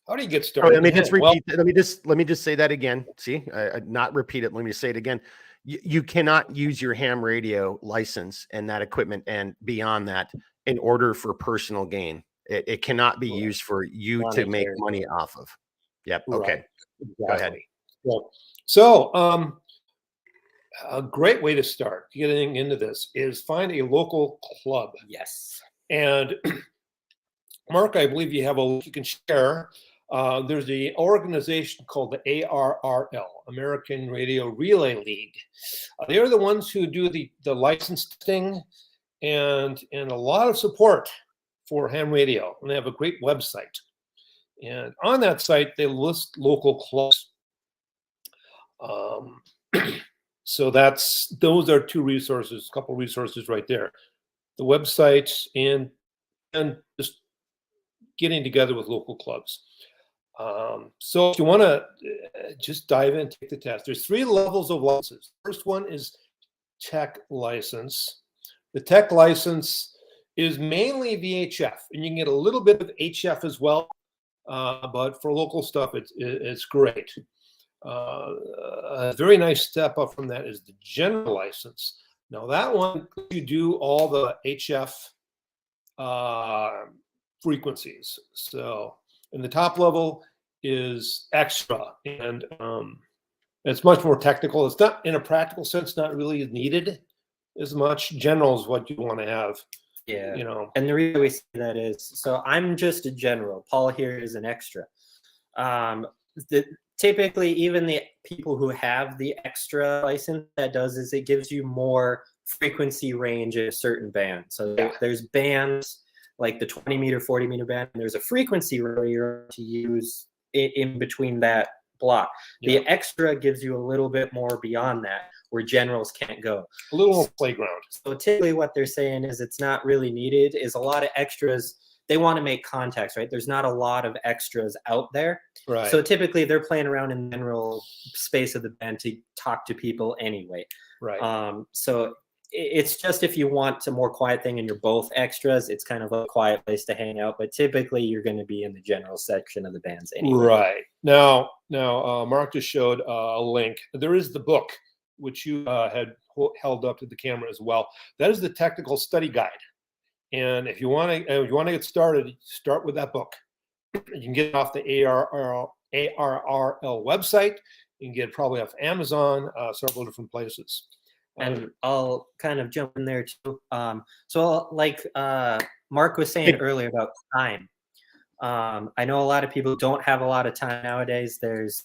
how do you get started? Let me just repeat. Let me just say that again. See, not repeat it. Let me say it again. You cannot use your ham radio license and that equipment and beyond that in order for personal gain. It cannot be used for you to make money off of. Yep. Okay. Exactly. Go ahead. So, a great way to start getting into this is find a local club. Yes. And Mark, I believe you have a link you can share. There's the organization called the ARRL, American Radio Relay League. They're the ones who do the licensing and a lot of support for ham radio, and they have a great website. And on that site, they list local clubs. So those are two resources, a couple resources right there. The website and just getting together with local clubs. So if you want to just dive in, take the test. There's 3 levels of licenses. First one is tech license. The tech license is mainly VHF, and you can get a little bit of HF as well, but for local stuff, it's great. A very nice step up from that is the general license. Now that one, you do all the HF frequencies. So, and the top level is extra, and it's much more technical. It's not, in a practical sense, not really needed as much. General is what you want to have. Yeah. You know. And the reason we say that is, so I'm just a general. Paul here is an extra. Typically, even the people who have the extra license, that does is it gives you more frequency range in a certain band. So there's bands like the 20 meter, 40 meter band, and there's a frequency where you're to use in between that block. The extra gives you a little bit more beyond that, where generals can't go. A little more playground. So typically what they're saying is it's not really needed, is a lot of extras. They want to make contacts, right? There's not a lot of extras out there. Right. So typically they're playing around in the general space of the band to talk to people anyway. Right. So it's just if you want a more quiet thing and you're both extras, it's kind of a quiet place to hang out. But typically you're going to be in the general section of the bands anyway. Right. Now, Mark just showed a link. There is the book, which you had held up to the camera as well. That is the technical study guide. And if you want to get started, start with that book. You can get it off the ARRL website. You can get it probably off Amazon, several different places. And I'll kind of jump in there too. So like Mark was saying earlier about time. I know a lot of people don't have a lot of time nowadays. There's,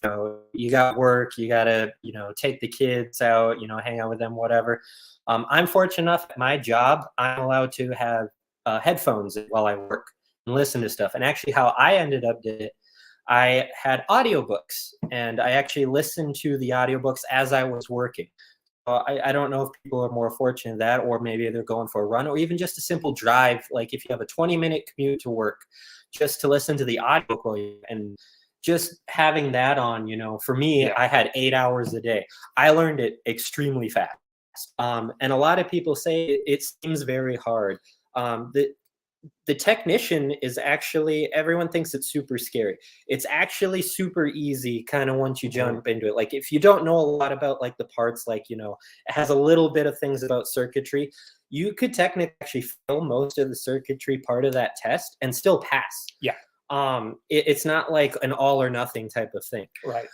you got work, you got to, take the kids out, hang out with them, whatever. I'm fortunate enough at my job, I'm allowed to have headphones while I work and listen to stuff. And actually how I ended up did it, I had audiobooks, and I actually listened to the audiobooks as I was working. I don't know if people are more fortunate than that, or maybe they're going for a run, or even just a simple drive. Like if you have a 20-minute commute to work, just to listen to the audiobook, and just having that on, for me, I had 8 hours a day. I learned it extremely fast. And a lot of people say it seems very hard. The technician is actually, everyone thinks it's super scary. It's actually super easy kind of once you jump into it. Like if you don't know a lot about like the parts, like, it has a little bit of things about circuitry, you could technically actually fail most of the circuitry part of that test and still pass. Yeah. It's not like an all or nothing type of thing. Right.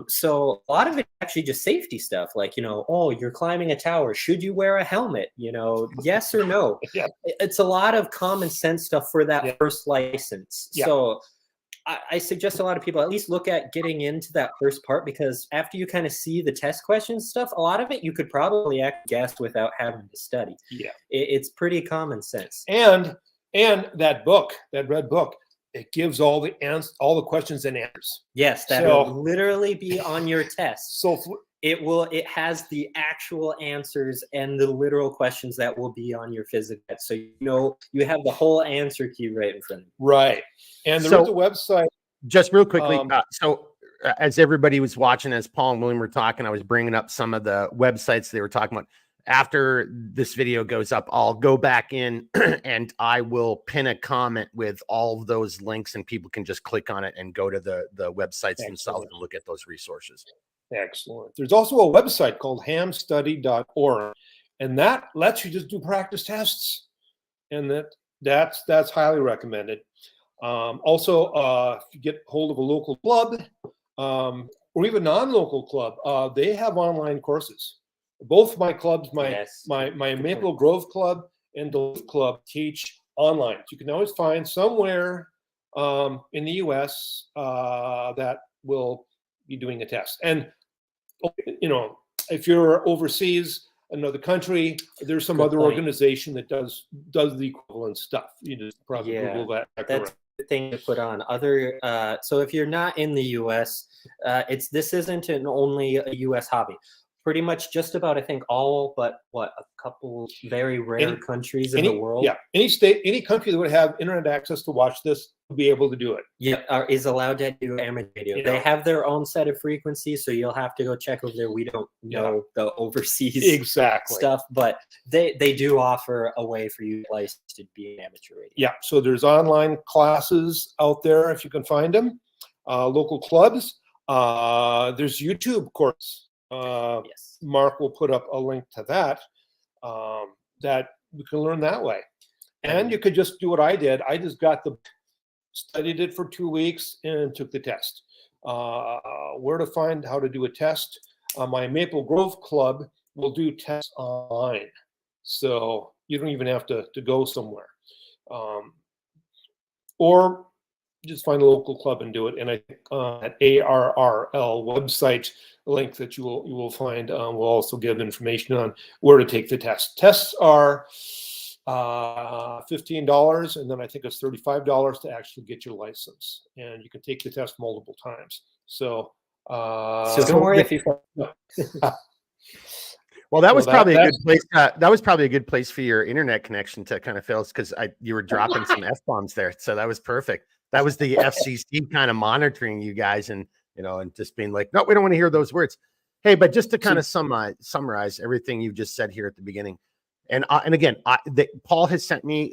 So a lot of it actually just safety stuff, like, oh, you're climbing a tower, should you wear a helmet? Yes or no? Yeah. It's a lot of common sense stuff for that first license. Yeah. So I suggest a lot of people at least look at getting into that first part, because after you kind of see the test questions stuff, a lot of it you could probably guess without having to study. Yeah. It's pretty common sense. And that book, that red book, it gives all the questions and answers. Yes, that will literally be on your test. So it has the actual answers and the literal questions that will be on your physics test. So you have the whole answer key right in front of you. Right. And there is a website. Just real quickly, as everybody was watching, as Paul and William were talking, I was bringing up some of the websites they were talking about. After this video goes up, I'll go back in and I will pin a comment with all of those links, and people can just click on it and go to the websites themselves and look at those resources. Excellent. There's also a website called hamstudy.org, and that lets you just do practice tests, and that's highly recommended. Also, if you get hold of a local club or even non-local club, they have online courses. Both my clubs, my Maple Grove Club and the Club, teach online. You can always find somewhere in the U.S. That will be doing a test. And if you're overseas, another country, there's some other organization that does the equivalent stuff. You just probably Google that. That's the thing to put on. So if you're not in the U.S., this isn't only a U.S. hobby. Pretty much just about, I think, all but a couple very rare countries in the world. Yeah, any state, any country that would have internet access to watch this will be able to do it. Yeah, is allowed to do amateur radio. They have their own set of frequencies, so you'll have to go check over there. We don't know the overseas stuff, but they do offer a way for you to be an amateur radio. Yeah, so there's online classes out there if you can find them, local clubs. There's YouTube course. Yes. Mark will put up a link to that, that you can learn that way. And you could just do what I did. I just studied it for 2 weeks and took the test. Where to find how to do a test? My Maple Grove Club will do tests online. So you don't even have to go somewhere. Or just find a local club and do it. And I think at ARRL website link that you will find will also give information on where to take the test. Tests are $15, and then I think it's $35 to actually get your license. And you can take the test multiple times. So Don't worry if you. Well, that So was probably a that's- good place. That was probably a good place for your internet connection to kind of fail, because you were dropping some F-bombs there. So that was perfect. That was the FCC kind of monitoring you guys, and and just being like, no, we don't want to hear those words. Hey, but just to kind of summarize everything you just said here at the beginning, and again, Paul has sent me.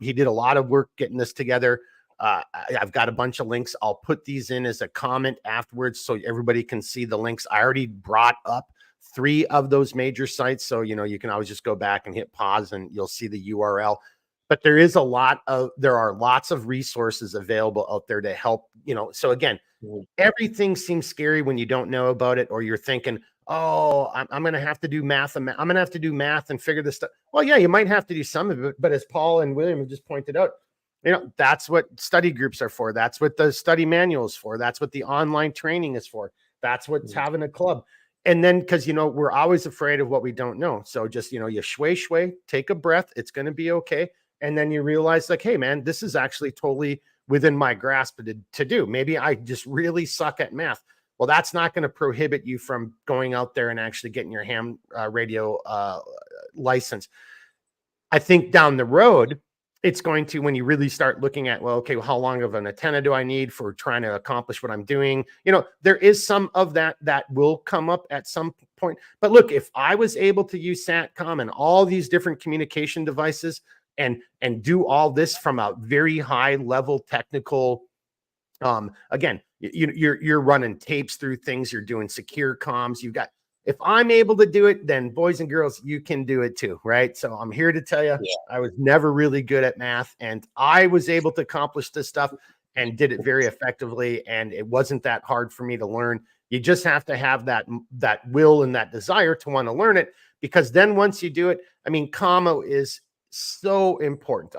He did a lot of work getting this together. I've got a bunch of links. I'll put these in as a comment afterwards so everybody can see the links. I already brought up 3 of those major sites. So, you can always just go back and hit pause and you'll see the URL. But there are lots of resources available out there to help, So again, everything seems scary when you don't know about it, or you're thinking, oh, I'm going to have to do math. I'm going to have to do math and figure this stuff. Well, yeah, you might have to do some of it. But as Paul and William have just pointed out, that's what study groups are for. That's what the study manual is for. That's what the online training is for. That's what's having a club. And then, because, we're always afraid of what we don't know. So just, you shway, take a breath. It's going to be okay. And then you realize, like, hey, man, this is actually totally within my grasp to do. Maybe I just really suck at math. Well, that's not going to prohibit you from going out there and actually getting your ham radio license. I think down the road, it's going to, when you really start looking at, well, okay, how long of an antenna do I need for trying to accomplish what I'm doing? There is some of that will come up at some point. But look, if I was able to use SATCOM and all these different communication devices and do all this from a very high level technical, again, you're running tapes through things, you're doing secure comms, if I'm able to do it, then boys and girls, you can do it too, right? So I'm here to tell you, I was never really good at math, and I was able to accomplish this stuff and did it very effectively. And it wasn't that hard for me to learn. You just have to have that will and that desire to want to learn it, because then once you do it, Commo is so important.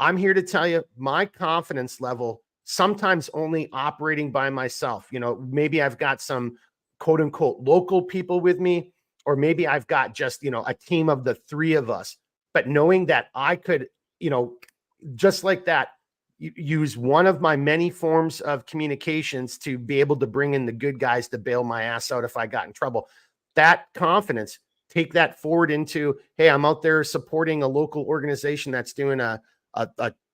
I'm here to tell you, my confidence level, sometimes only operating by myself, maybe I've got some quote unquote local people with me, or maybe I've got just, a team of the 3 of us, but knowing that I could, just like that, use one of my many forms of communications to be able to bring in the good guys to bail my ass out if I got in trouble. That confidence, take that forward into, hey, I'm out there supporting a local organization that's doing a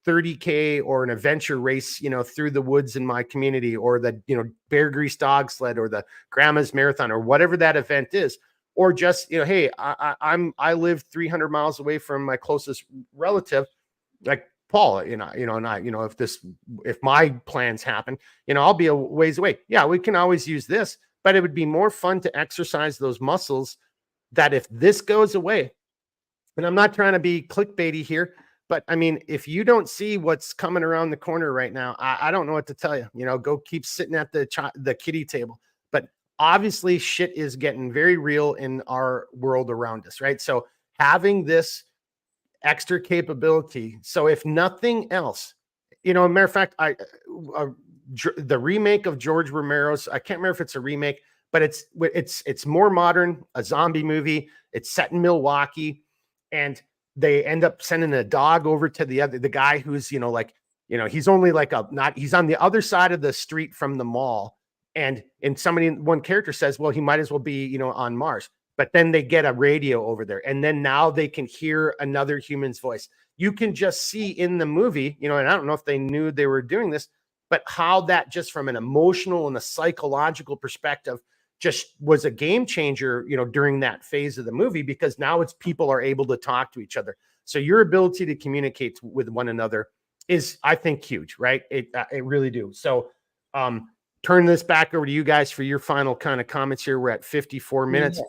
30K or an adventure race, through the woods in my community, or the, Bear Grease Dog Sled, or the Grandma's Marathon, or whatever that event is. Or just, hey, I live 300 miles away from my closest relative, like Paul, and I, if my plans happen, I'll be a ways away. Yeah, we can always use this, but it would be more fun to exercise those muscles, that if this goes away, and I'm not trying to be clickbaity here, but if you don't see what's coming around the corner right now, I don't know what to tell you. Go keep sitting at the kiddie table. But obviously, shit is getting very real in our world around us, right? So having this extra capability. So if nothing else, matter of fact, the remake of George Romero's, I can't remember if it's a remake, but it's more modern, a zombie movie. It's set in Milwaukee, and they end up sending a dog over to the guy who's, he's only like he's on the other side of the street from the mall. And one character says, well, he might as well be, on Mars. But then they get a radio over there, and then now they can hear another human's voice. You can just see in the movie, and I don't know if they knew they were doing this, but how that just from an emotional and a psychological perspective just was a game changer, during that phase of the movie, because now it's people are able to talk to each other. So your ability to communicate with one another is, I think, huge, right? It really do. So turn this back over to you guys for your final kind of comments here. We're at 54 minutes. Yeah.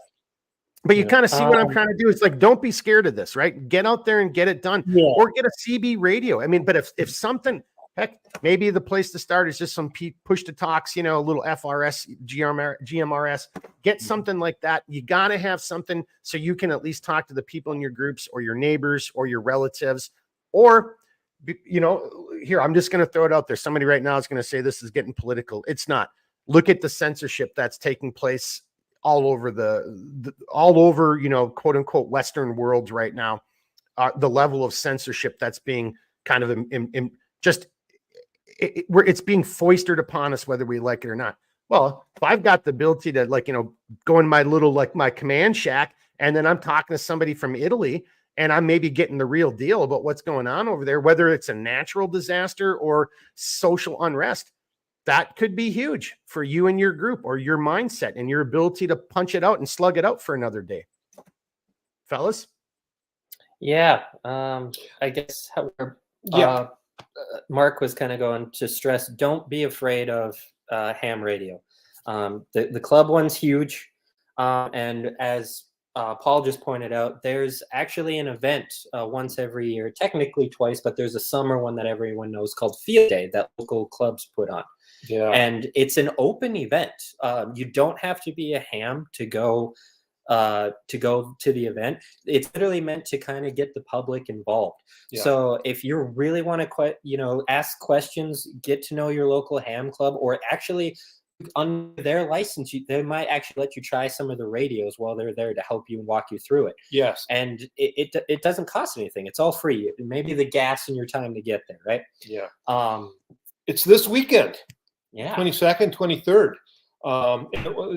But you Yeah. kind of see what I'm trying to do. It's like, don't be scared of this, right? Get out there and get it done. Yeah. Or get a CB radio. I mean, but if something, heck, maybe the place to start is just some push to talks, you know, a little FRS, GMRS. Get something like that. You got to have something so you can at least talk to the people in your groups or your neighbors or your relatives. Or, you know, here, I'm just going to throw it out there. Somebody right now is going to say this is getting political. It's not. Look at the censorship that's taking place all over all over, you know, quote unquote, Western worlds right now. The level of censorship that's being kind of it's being foisted upon us, whether we like it or not. Well, if I've got the ability to, like, you know, go in my little, like, my command shack, and then I'm talking to somebody from Italy, and I'm maybe getting the real deal about what's going on over there, whether it's a natural disaster or social unrest, that could be huge for you and your group or your mindset and your ability to punch it out and slug it out for another day. Fellas? Yeah. I guess Mark was kind of going to stress, don't be afraid of ham radio. The club one's huge. And as Paul just pointed out, there's actually an event once every year, technically twice, but there's a summer one that everyone knows called Field Day that local clubs put on. Yeah. And it's an open event. You don't have to be a ham to go to the event. It's literally meant to kind of get the public involved. Yeah. So if you really want to ask questions, get to know your local ham club, or actually under their license, they might actually let you try some of the radios while they're there to help you and walk you through it. Yes. And it doesn't cost anything. It's all free. Maybe the gas and your time to get there, right? Yeah. It's this weekend. Yeah. 22nd, 23rd.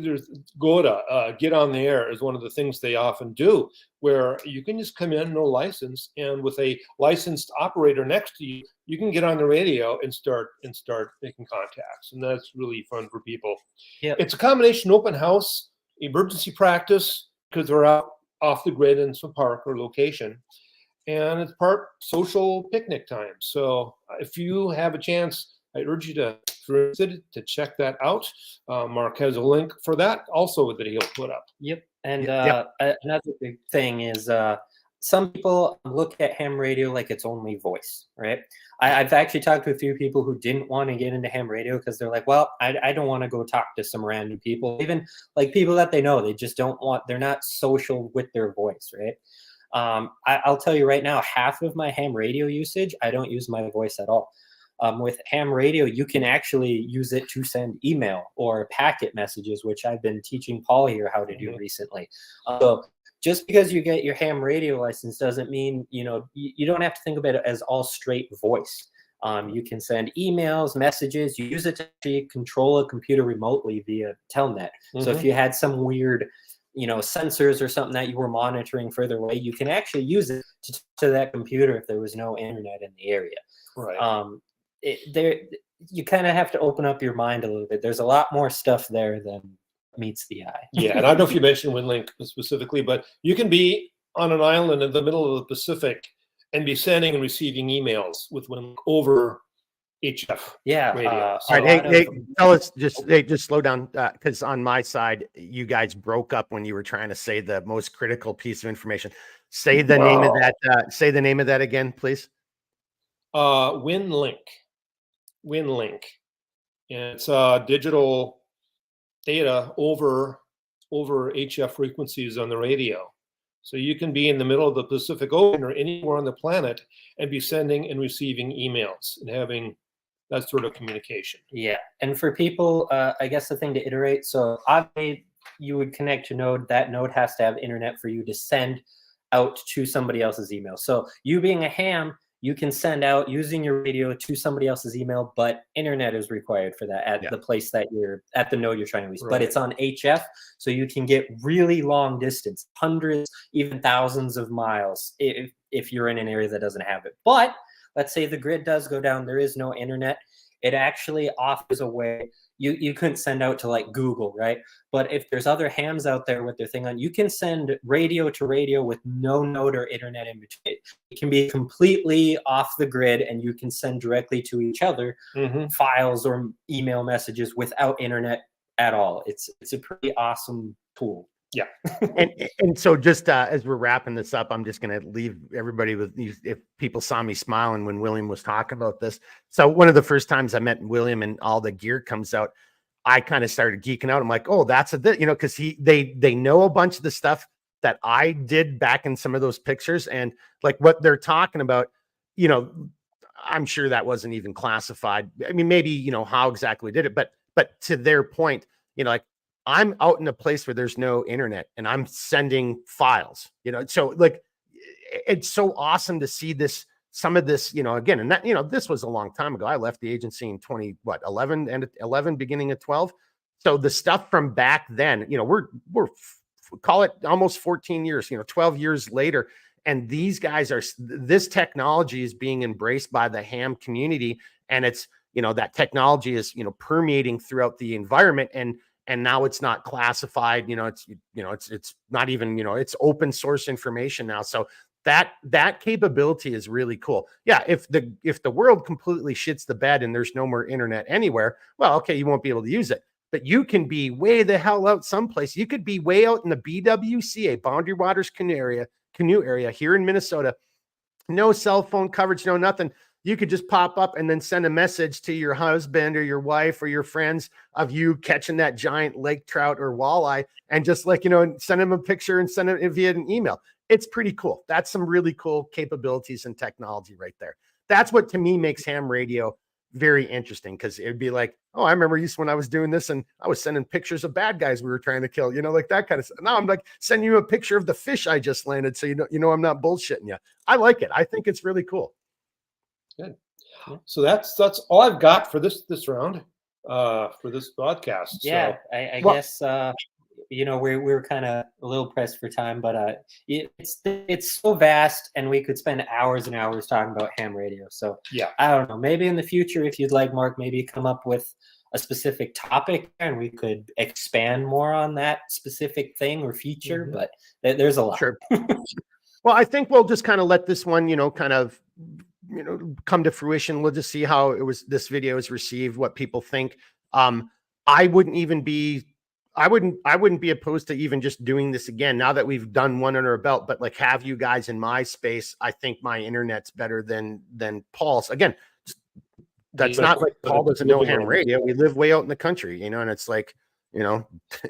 There's GOTA, get on the air, is one of the things they often do, where you can just come in, no license, and with a licensed operator next to you, you can get on the radio and start making contacts, and that's really fun for people. Yep. It's a combination open house, emergency practice, because they're out off the grid in some park or location, and it's part social picnic time. So if you have a chance, I urge you to check that out. Mark has a link for that also that he'll put up. Yep. And another big thing is some people look at ham radio like it's only voice, right? I've actually talked to a few people who didn't want to get into ham radio because they're like, well, I don't want to go talk to some random people, even like people that they know. They just don't want, they're not social with their voice, right? I'll tell you right now, half of my ham radio usage, I don't use my voice at all. With ham radio, you can actually use it to send email or packet messages, which I've been teaching Paul here how to do recently. So just because you get your ham radio license doesn't mean, you know, you don't have to think about it as all straight voice. You can send emails, messages. You use it to actually control a computer remotely via Telnet. So if you had some weird, you know, sensors or something that you were monitoring further away, you can actually use it to that computer if there was no internet in the area. Right. You kind of have to open up your mind a little bit. There's a lot more stuff there than meets the eye. Yeah, and I don't know if you mentioned WinLink specifically, but you can be on an island in the middle of the Pacific and be sending and receiving emails with WinLink over HF. Yeah. Radio. All right, hey, fellas, just slow down, because on my side, you guys broke up when you were trying to say the most critical piece of information. Say the name of that. Say the name of that again, please. WinLink. WinLink. And it's digital data over HF frequencies on the radio. So you can be in the middle of the Pacific Ocean or anywhere on the planet and be sending and receiving emails and having that sort of communication. Yeah. And for people, I guess the thing to iterate, so obviously you would connect to Node. That Node has to have internet for you to send out to somebody else's email. So you being a ham, you can send out using your radio to somebody else's email, but internet is required for that at the place that you're at, the node you're trying to reach. Right. But it's on HF, so you can get really long distance, hundreds, even thousands of miles if you're in an area that doesn't have it. But let's say the grid does go down, there is no internet. it actually offers a way you couldn't send out to like Google, right? But if there's other hams out there with their thing on, you can send radio to radio with no node or internet in between. It can be completely off the grid, and you can send directly to each other files or email messages without internet at all. It's a pretty awesome tool. Yeah. and so just as we're wrapping this up, I'm just going to leave everybody with these. If people saw me smiling when William was talking about this. So one of the first times I met William and all the gear comes out, I kind of started geeking out. I'm like, oh, that's because they know a bunch of the stuff that I did back in some of those pictures, and like what they're talking about, I'm sure that wasn't even classified. I mean, maybe how exactly did it, but to their point, like, I'm out in a place where there's no internet and I'm sending files, so like, it's so awesome to see some of this, again, and that, this was a long time ago. I left the agency in 11, beginning of 12. So the stuff from back then, we're call it almost 14 years, 12 years later. And these guys this technology is being embraced by the ham community. And it's, that technology is, permeating throughout the environment. And now it's not classified, it's not even, it's open source information now. So that capability is really cool. Yeah. If the world completely shits the bed and there's no more internet anywhere, well, okay, you won't be able to use it, but you can be way the hell out someplace. You could be way out in the BWCA, Boundary Waters canoe area here in Minnesota, no cell phone coverage, no nothing. You could just pop up and then send a message to your husband or your wife or your friends of you catching that giant lake trout or walleye, and just send them a picture and send it via an email. It's pretty cool. That's some really cool capabilities and technology right there. That's what to me makes ham radio very interesting, because it'd be like, oh, I remember when I was doing this and I was sending pictures of bad guys we were trying to kill, like that kind of stuff. Now I'm like sending you a picture of the fish I just landed, so I'm not bullshitting you. I like it. I think it's really cool. Good. So that's all I've got for this round, for this podcast. Yeah, so, I guess we're kind of a little pressed for time, but it's so vast, and we could spend hours and hours talking about ham radio. So yeah, I don't know. Maybe in the future, if you'd like, Mark, maybe come up with a specific topic and we could expand more on that specific thing or feature. But there's a lot. Sure. Well, I think we'll just kind of let this one, kind of come to fruition. We'll just see how this video is received, what people think. I wouldn't be opposed to even just doing this again now that we've done one under our belt, but like have you guys in my space. I think my internet's better than Paul's. Again, that's not like Paul doesn't know ham radio. We live way out in the country, and it's like,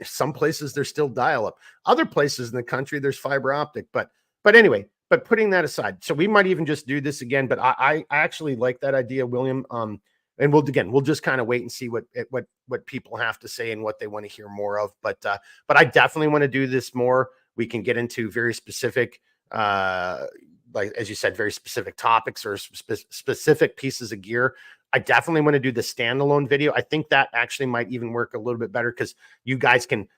some places there's still dial-up. Other places in the country there's fiber optic. But anyway, but putting that aside, so we might even just do this again. But I actually like that idea, William. And we'll just kind of wait and see what people have to say and what they want to hear more of. But I definitely want to do this more. We can get into very specific, like as you said, very specific topics or specific pieces of gear. I definitely want to do the standalone video. I think that actually might even work a little bit better, because you guys can,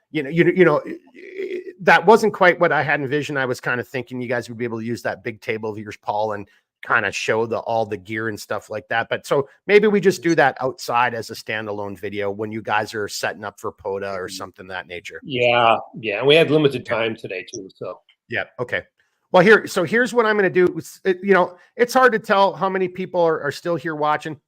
that wasn't quite what I had envisioned. I was kind of thinking you guys would be able to use that big table of yours, Paul, and kind of show all the gear and stuff like that. But so maybe we just do that outside as a standalone video when you guys are setting up for POTA or something of that nature. Yeah. We had limited time today too. So yeah. Okay. Well, here's what I'm going to do. It's hard to tell how many people are still here watching.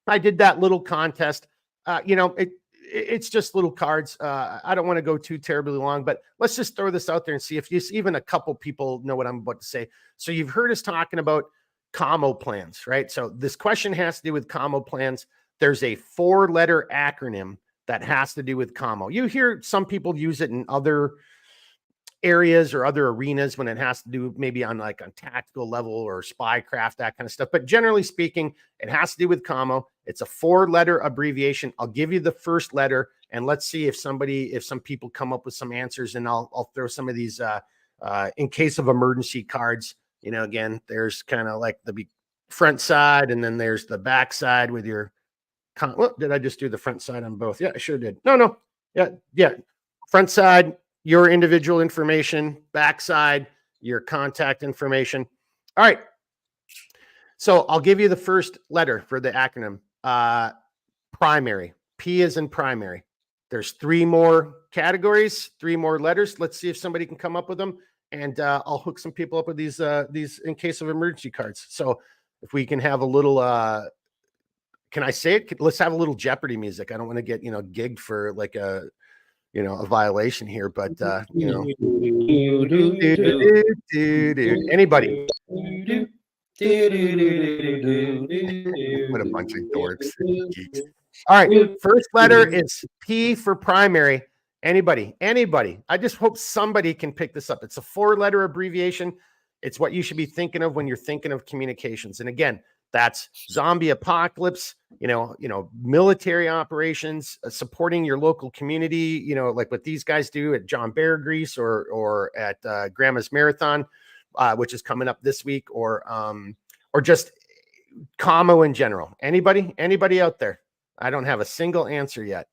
I did that little contest. It's just little cards. I don't want to go too terribly long, but let's just throw this out there and see if even a couple people know what I'm about to say. So you've heard us talking about Commo plans, right? So this question has to do with Commo plans. There's a 4-letter acronym that has to do with Commo. You hear some people use it in other areas or other arenas when it has to do maybe on tactical level or spycraft, that kind of stuff. But generally speaking, it has to do with Commo. It's a 4-letter abbreviation. I'll give you the first letter, and let's see if some people come up with some answers, and I'll throw some of these in case of emergency cards. Again, there's kind of like the front side, and then there's the back side with your. Did I just do the front side on both? Yeah, I sure did. No. Yeah. Front side, your individual information. Back side, your contact information. All right. So I'll give you the first letter for the acronym. primary. P is in primary. There's 3 more categories, 3 more letters. Let's see if somebody can come up with them, and I'll hook some people up with these in case of emergency cards. So if we can have a little, can I say it? Let's have a little Jeopardy music. I don't want to get, gigged for like a violation here, but anybody. What a bunch of dorks. Geeks. All right. First letter is P for primary. Anybody. I just hope somebody can pick this up. It's a 4-letter abbreviation. It's what you should be thinking of when you're thinking of communications. And again, that's zombie apocalypse, military operations, supporting your local community, like what these guys do at John Bear Grease or at Grandma's Marathon, which is coming up this week, or just Commo in general. Anybody out there? I don't have a single answer yet.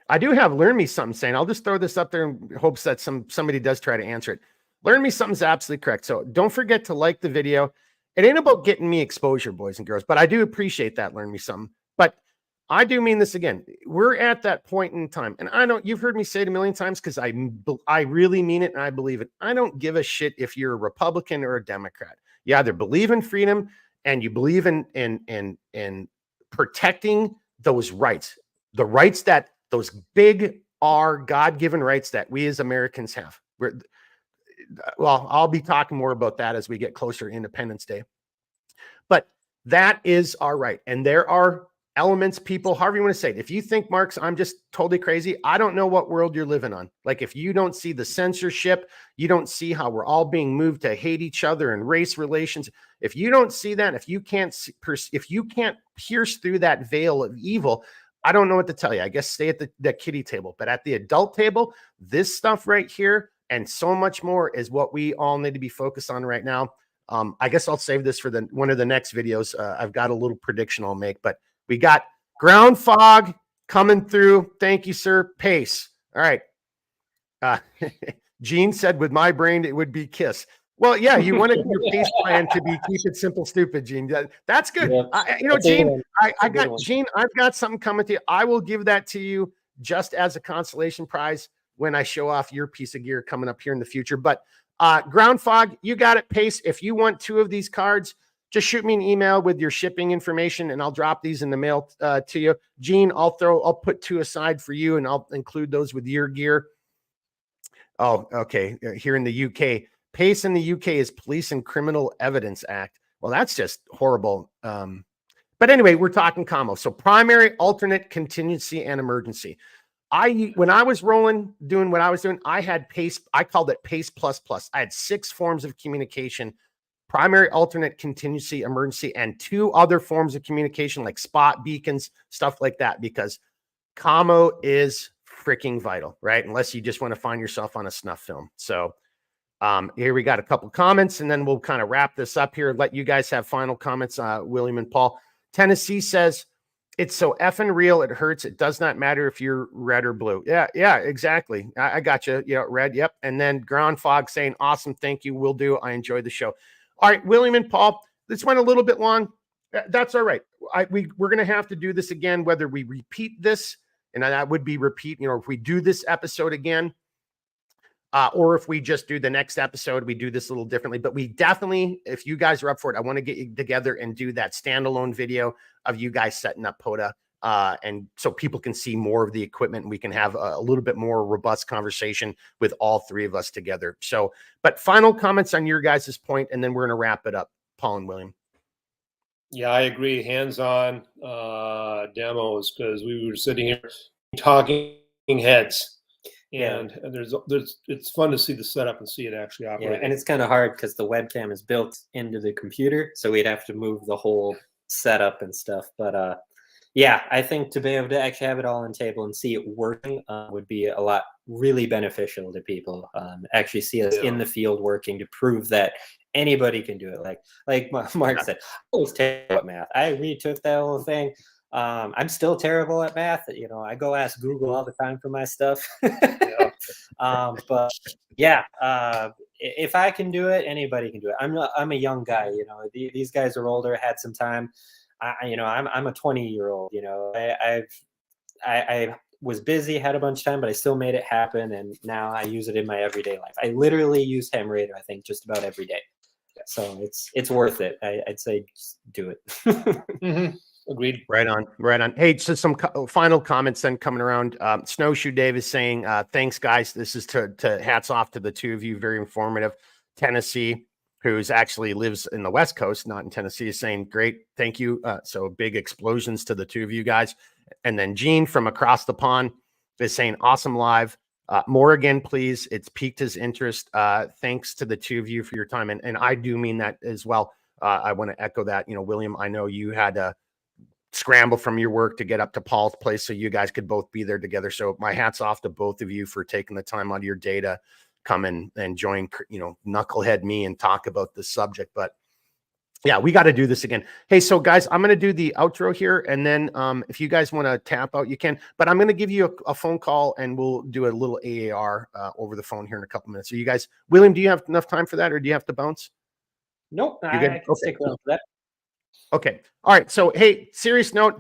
I do have Learn Me Something saying, I'll just throw this up there in hopes that somebody does try to answer it. Learn Me Something's absolutely correct. So don't forget to like the video. It ain't about getting me exposure, boys and girls, but I do appreciate that. Learn Me Something. But I do mean this again. We're at that point in time, and you've heard me say it a million times because I really mean it and I believe it. I don't give a shit if you're a Republican or a Democrat. You either believe in freedom and you believe in protecting those rights, the rights that those big R God-given rights that we as Americans have. Well, I'll be talking more about that as we get closer to Independence Day. But that is our right. And there are elements, people, however you want to say it. If you think, Marks, I'm just totally crazy, I don't know what world you're living on. Like, if you don't see the censorship, you don't see how we're all being moved to hate each other and race relations. If you don't see that, if you can't pierce through that veil of evil, I don't know what to tell you. I guess stay at the kiddie table. But at the adult table, this stuff right here and so much more is what we all need to be focused on right now. I guess I'll save this for one of the next videos. I've got a little prediction I'll make, but we got ground fog coming through. Thank you, sir. Pace. All right. Gene said, with my brain, it would be KISS. Well, yeah, you want your pace plan to be keep it simple, stupid, Gene. That's good. Yeah. Gene, Gene, I've got something coming to you. I will give that to you just as a consolation prize when I show off your piece of gear coming up here in the future. But ground fog, you got it. Pace. If you want 2 of these cards, just shoot me an email with your shipping information and I'll drop these in the mail to you. Gene, I'll put 2 aside for you and I'll include those with your gear. Oh, okay. Here in the UK, PACE in the UK is Police and Criminal Evidence Act. Well, that's just horrible. But anyway, we're talking Commo. So primary, alternate, contingency, and emergency. When I was doing what I was doing, I had PACE. I called it PACE++. I had 6 forms of communication: primary, alternate, contingency, emergency, and 2 other forms of communication like spot beacons, stuff like that, because Commo is freaking vital, right? Unless you just want to find yourself on a snuff film. So here we got a couple comments, and then we'll kind of wrap this up here. Let you guys have final comments. William and Paul. Tennessee says, it's so effing real, it hurts. It does not matter if you're red or blue. Yeah, exactly. I got you. Yeah, red. Yep. And then Ground Fog saying, awesome. Thank you. Will do. I enjoyed the show. All right, William and Paul, this went a little bit long. That's all right. We're going to have to do this again, whether we repeat this, and that would be repeat, if we do this episode again, or if we just do the next episode, we do this a little differently. But we definitely, if you guys are up for it, I want to get you together and do that standalone video of you guys setting up POTA. And so people can see more of the equipment and we can have a little bit more robust conversation with all 3 of us together. So, but final comments on your guys' point, and then we're going to wrap it up. Paul and William. Yeah, I agree. Hands-on demos, because we were sitting here talking heads. And it's fun to see the setup and see it actually operate. Yeah, and it's kind of hard because the webcam is built into the computer, so we'd have to move the whole setup and stuff. But yeah, I think to be able to actually have it all on table and see it working would be a lot really beneficial to people. Actually see us in the field working to prove that anybody can do it. Like Mark said, I was terrible at math. I retook that whole thing. I'm still terrible at math. I go ask Google all the time for my stuff. But yeah, if I can do it, anybody can do it. I'm a young guy. These guys are older, had some time. I'm a 20-year-old. I was busy, had a bunch of time, but I still made it happen, and now I use it in my everyday life. I literally use H.A.M Radio, I think, just about every day. So it's worth it. I'd say just do it. Mm-hmm. Agreed. Right on, right on. Hey, so some final comments then coming around. Snowshoe Dave is saying, thanks, guys. This is to hats off to the two of you. Very informative. Tennessee, who's actually lives in the West Coast, not in Tennessee, is saying, great, thank you. So big explosions to the two of you guys. And then Gene from across the pond is saying, awesome live. More again, please. It's piqued his interest. Thanks to the two of you for your time. And I do mean that as well. I want to echo that. William, I know you had a scramble from your work to get up to Paul's place so you guys could both be there together. So my hat's off to both of you for taking the time out of your day to come and join, knucklehead me and talk about this subject. But yeah, we got to do this again. Hey, so guys, I'm going to do the outro here. And then if you guys want to tap out, you can, but I'm going to give you a phone call and we'll do a little AAR over the phone here in a couple minutes. So you guys, William, do you have enough time for that or do you have to bounce? Nope. You good? I can stick around for that. Okay. All right. So, hey, serious note,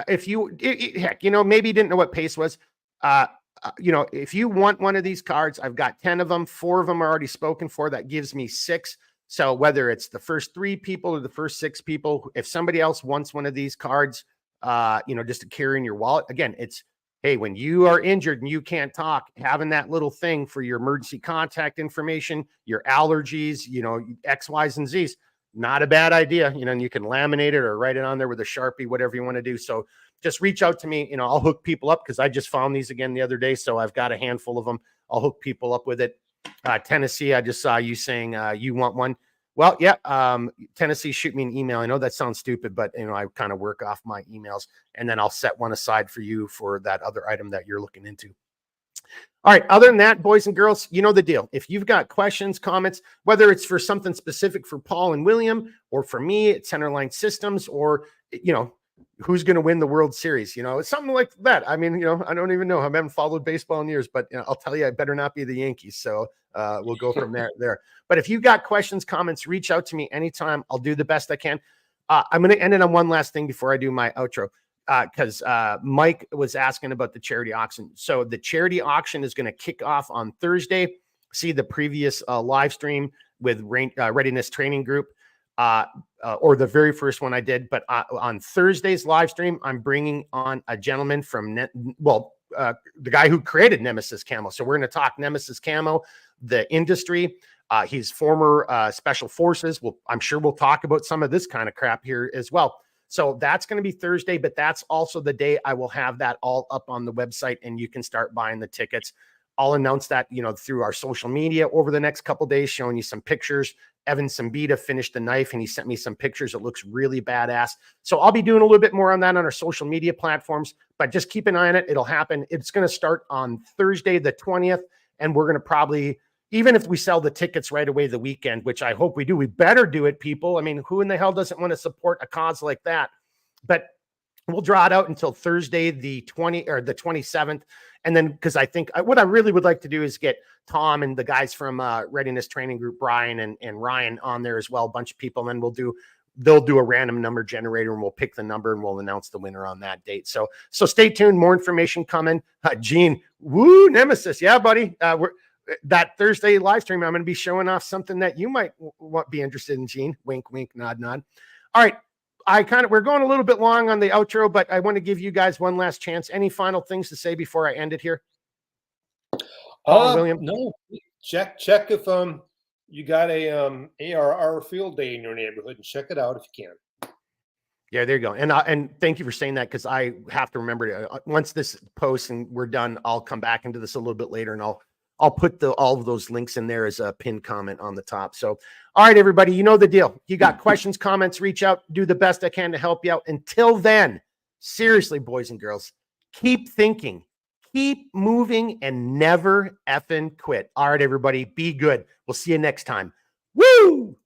if you, heck, maybe you didn't know what pace was, if you want one of these cards, I've got 10 of them, 4 of them are already spoken for. That gives me 6. So whether it's the first 3 people or the first 6 people, if somebody else wants one of these cards, just to carry in your wallet, again, it's, hey, when you are injured and you can't talk, having that little thing for your emergency contact information, your allergies, X, Y's, and Z's, not a bad idea, and you can laminate it or write it on there with a Sharpie, whatever you want to do. So just reach out to me. I'll hook people up because I just found these again the other day. So I've got a handful of them. I'll hook people up with it. Tennessee, I just saw you saying you want one. Well, yeah. Tennessee, shoot me an email. I know that sounds stupid, but I kind of work off my emails and then I'll set one aside for you for that other item that you're looking into. All right. Other than that, boys and girls, you know the deal. If you've got questions, comments, whether it's for something specific for Paul and William, or for me at Centerline Systems, or, who's going to win the World Series, it's something like that. I mean, I don't even know. I haven't followed baseball in years, but I'll tell you, I better not be the Yankees. So we'll go from there. But if you've got questions, comments, reach out to me anytime. I'll do the best I can. I'm going to end it on one last thing before I do my outro. Because Mike was asking about the charity auction. So the charity auction is going to kick off on Thursday. See the previous live stream with Readiness Training Group, or the very first one I did. But on Thursday's live stream, I'm bringing on a gentleman from the guy who created Nemesis Camo. So we're going to talk Nemesis Camo, the industry. He's former special forces. I'm sure we'll talk about some of this kind of crap here as well. So that's going to be Thursday, but that's also the day I will have that all up on the website and you can start buying the tickets. I'll announce that, through our social media over the next couple of days, showing you some pictures. Evan Sambita finished the knife and he sent me some pictures. It looks really badass. So I'll be doing a little bit more on that on our social media platforms, but just keep an eye on it. It'll happen. It's going to start on Thursday, the 20th. And we're going to probably, even if we sell the tickets right away the weekend, which I hope we do, we better do it, people. I mean, who in the hell doesn't want to support a cause like that? But we'll draw it out until Thursday, the 27th. And then, because I think what I really would like to do is get Tom and the guys from Readiness Training Group, Brian and Ryan on there as well, a bunch of people. And then they'll do a random number generator and we'll pick the number and we'll announce the winner on that date. So stay tuned. More information coming. Gene, woo, Nemesis. Yeah, buddy. That Thursday live stream, I'm going to be showing off something that you might be interested in, Gene. Wink, wink, nod, nod. All right. We're going a little bit long on the outro, but I want to give you guys one last chance. Any final things to say before I end it here? William? No, check if you got a ARR field day in your neighborhood and check it out if you can. Yeah, there you go. And thank you for saying that, because I have to remember to, once this posts and we're done, I'll come back into this a little bit later and I'll put all of those links in there as a pinned comment on the top. So, all right, everybody, you know the deal. You got questions, comments, reach out, do the best I can to help you out. Until then, seriously, boys and girls, keep thinking, keep moving, and never effing quit. All right, everybody, be good. We'll see you next time. Woo!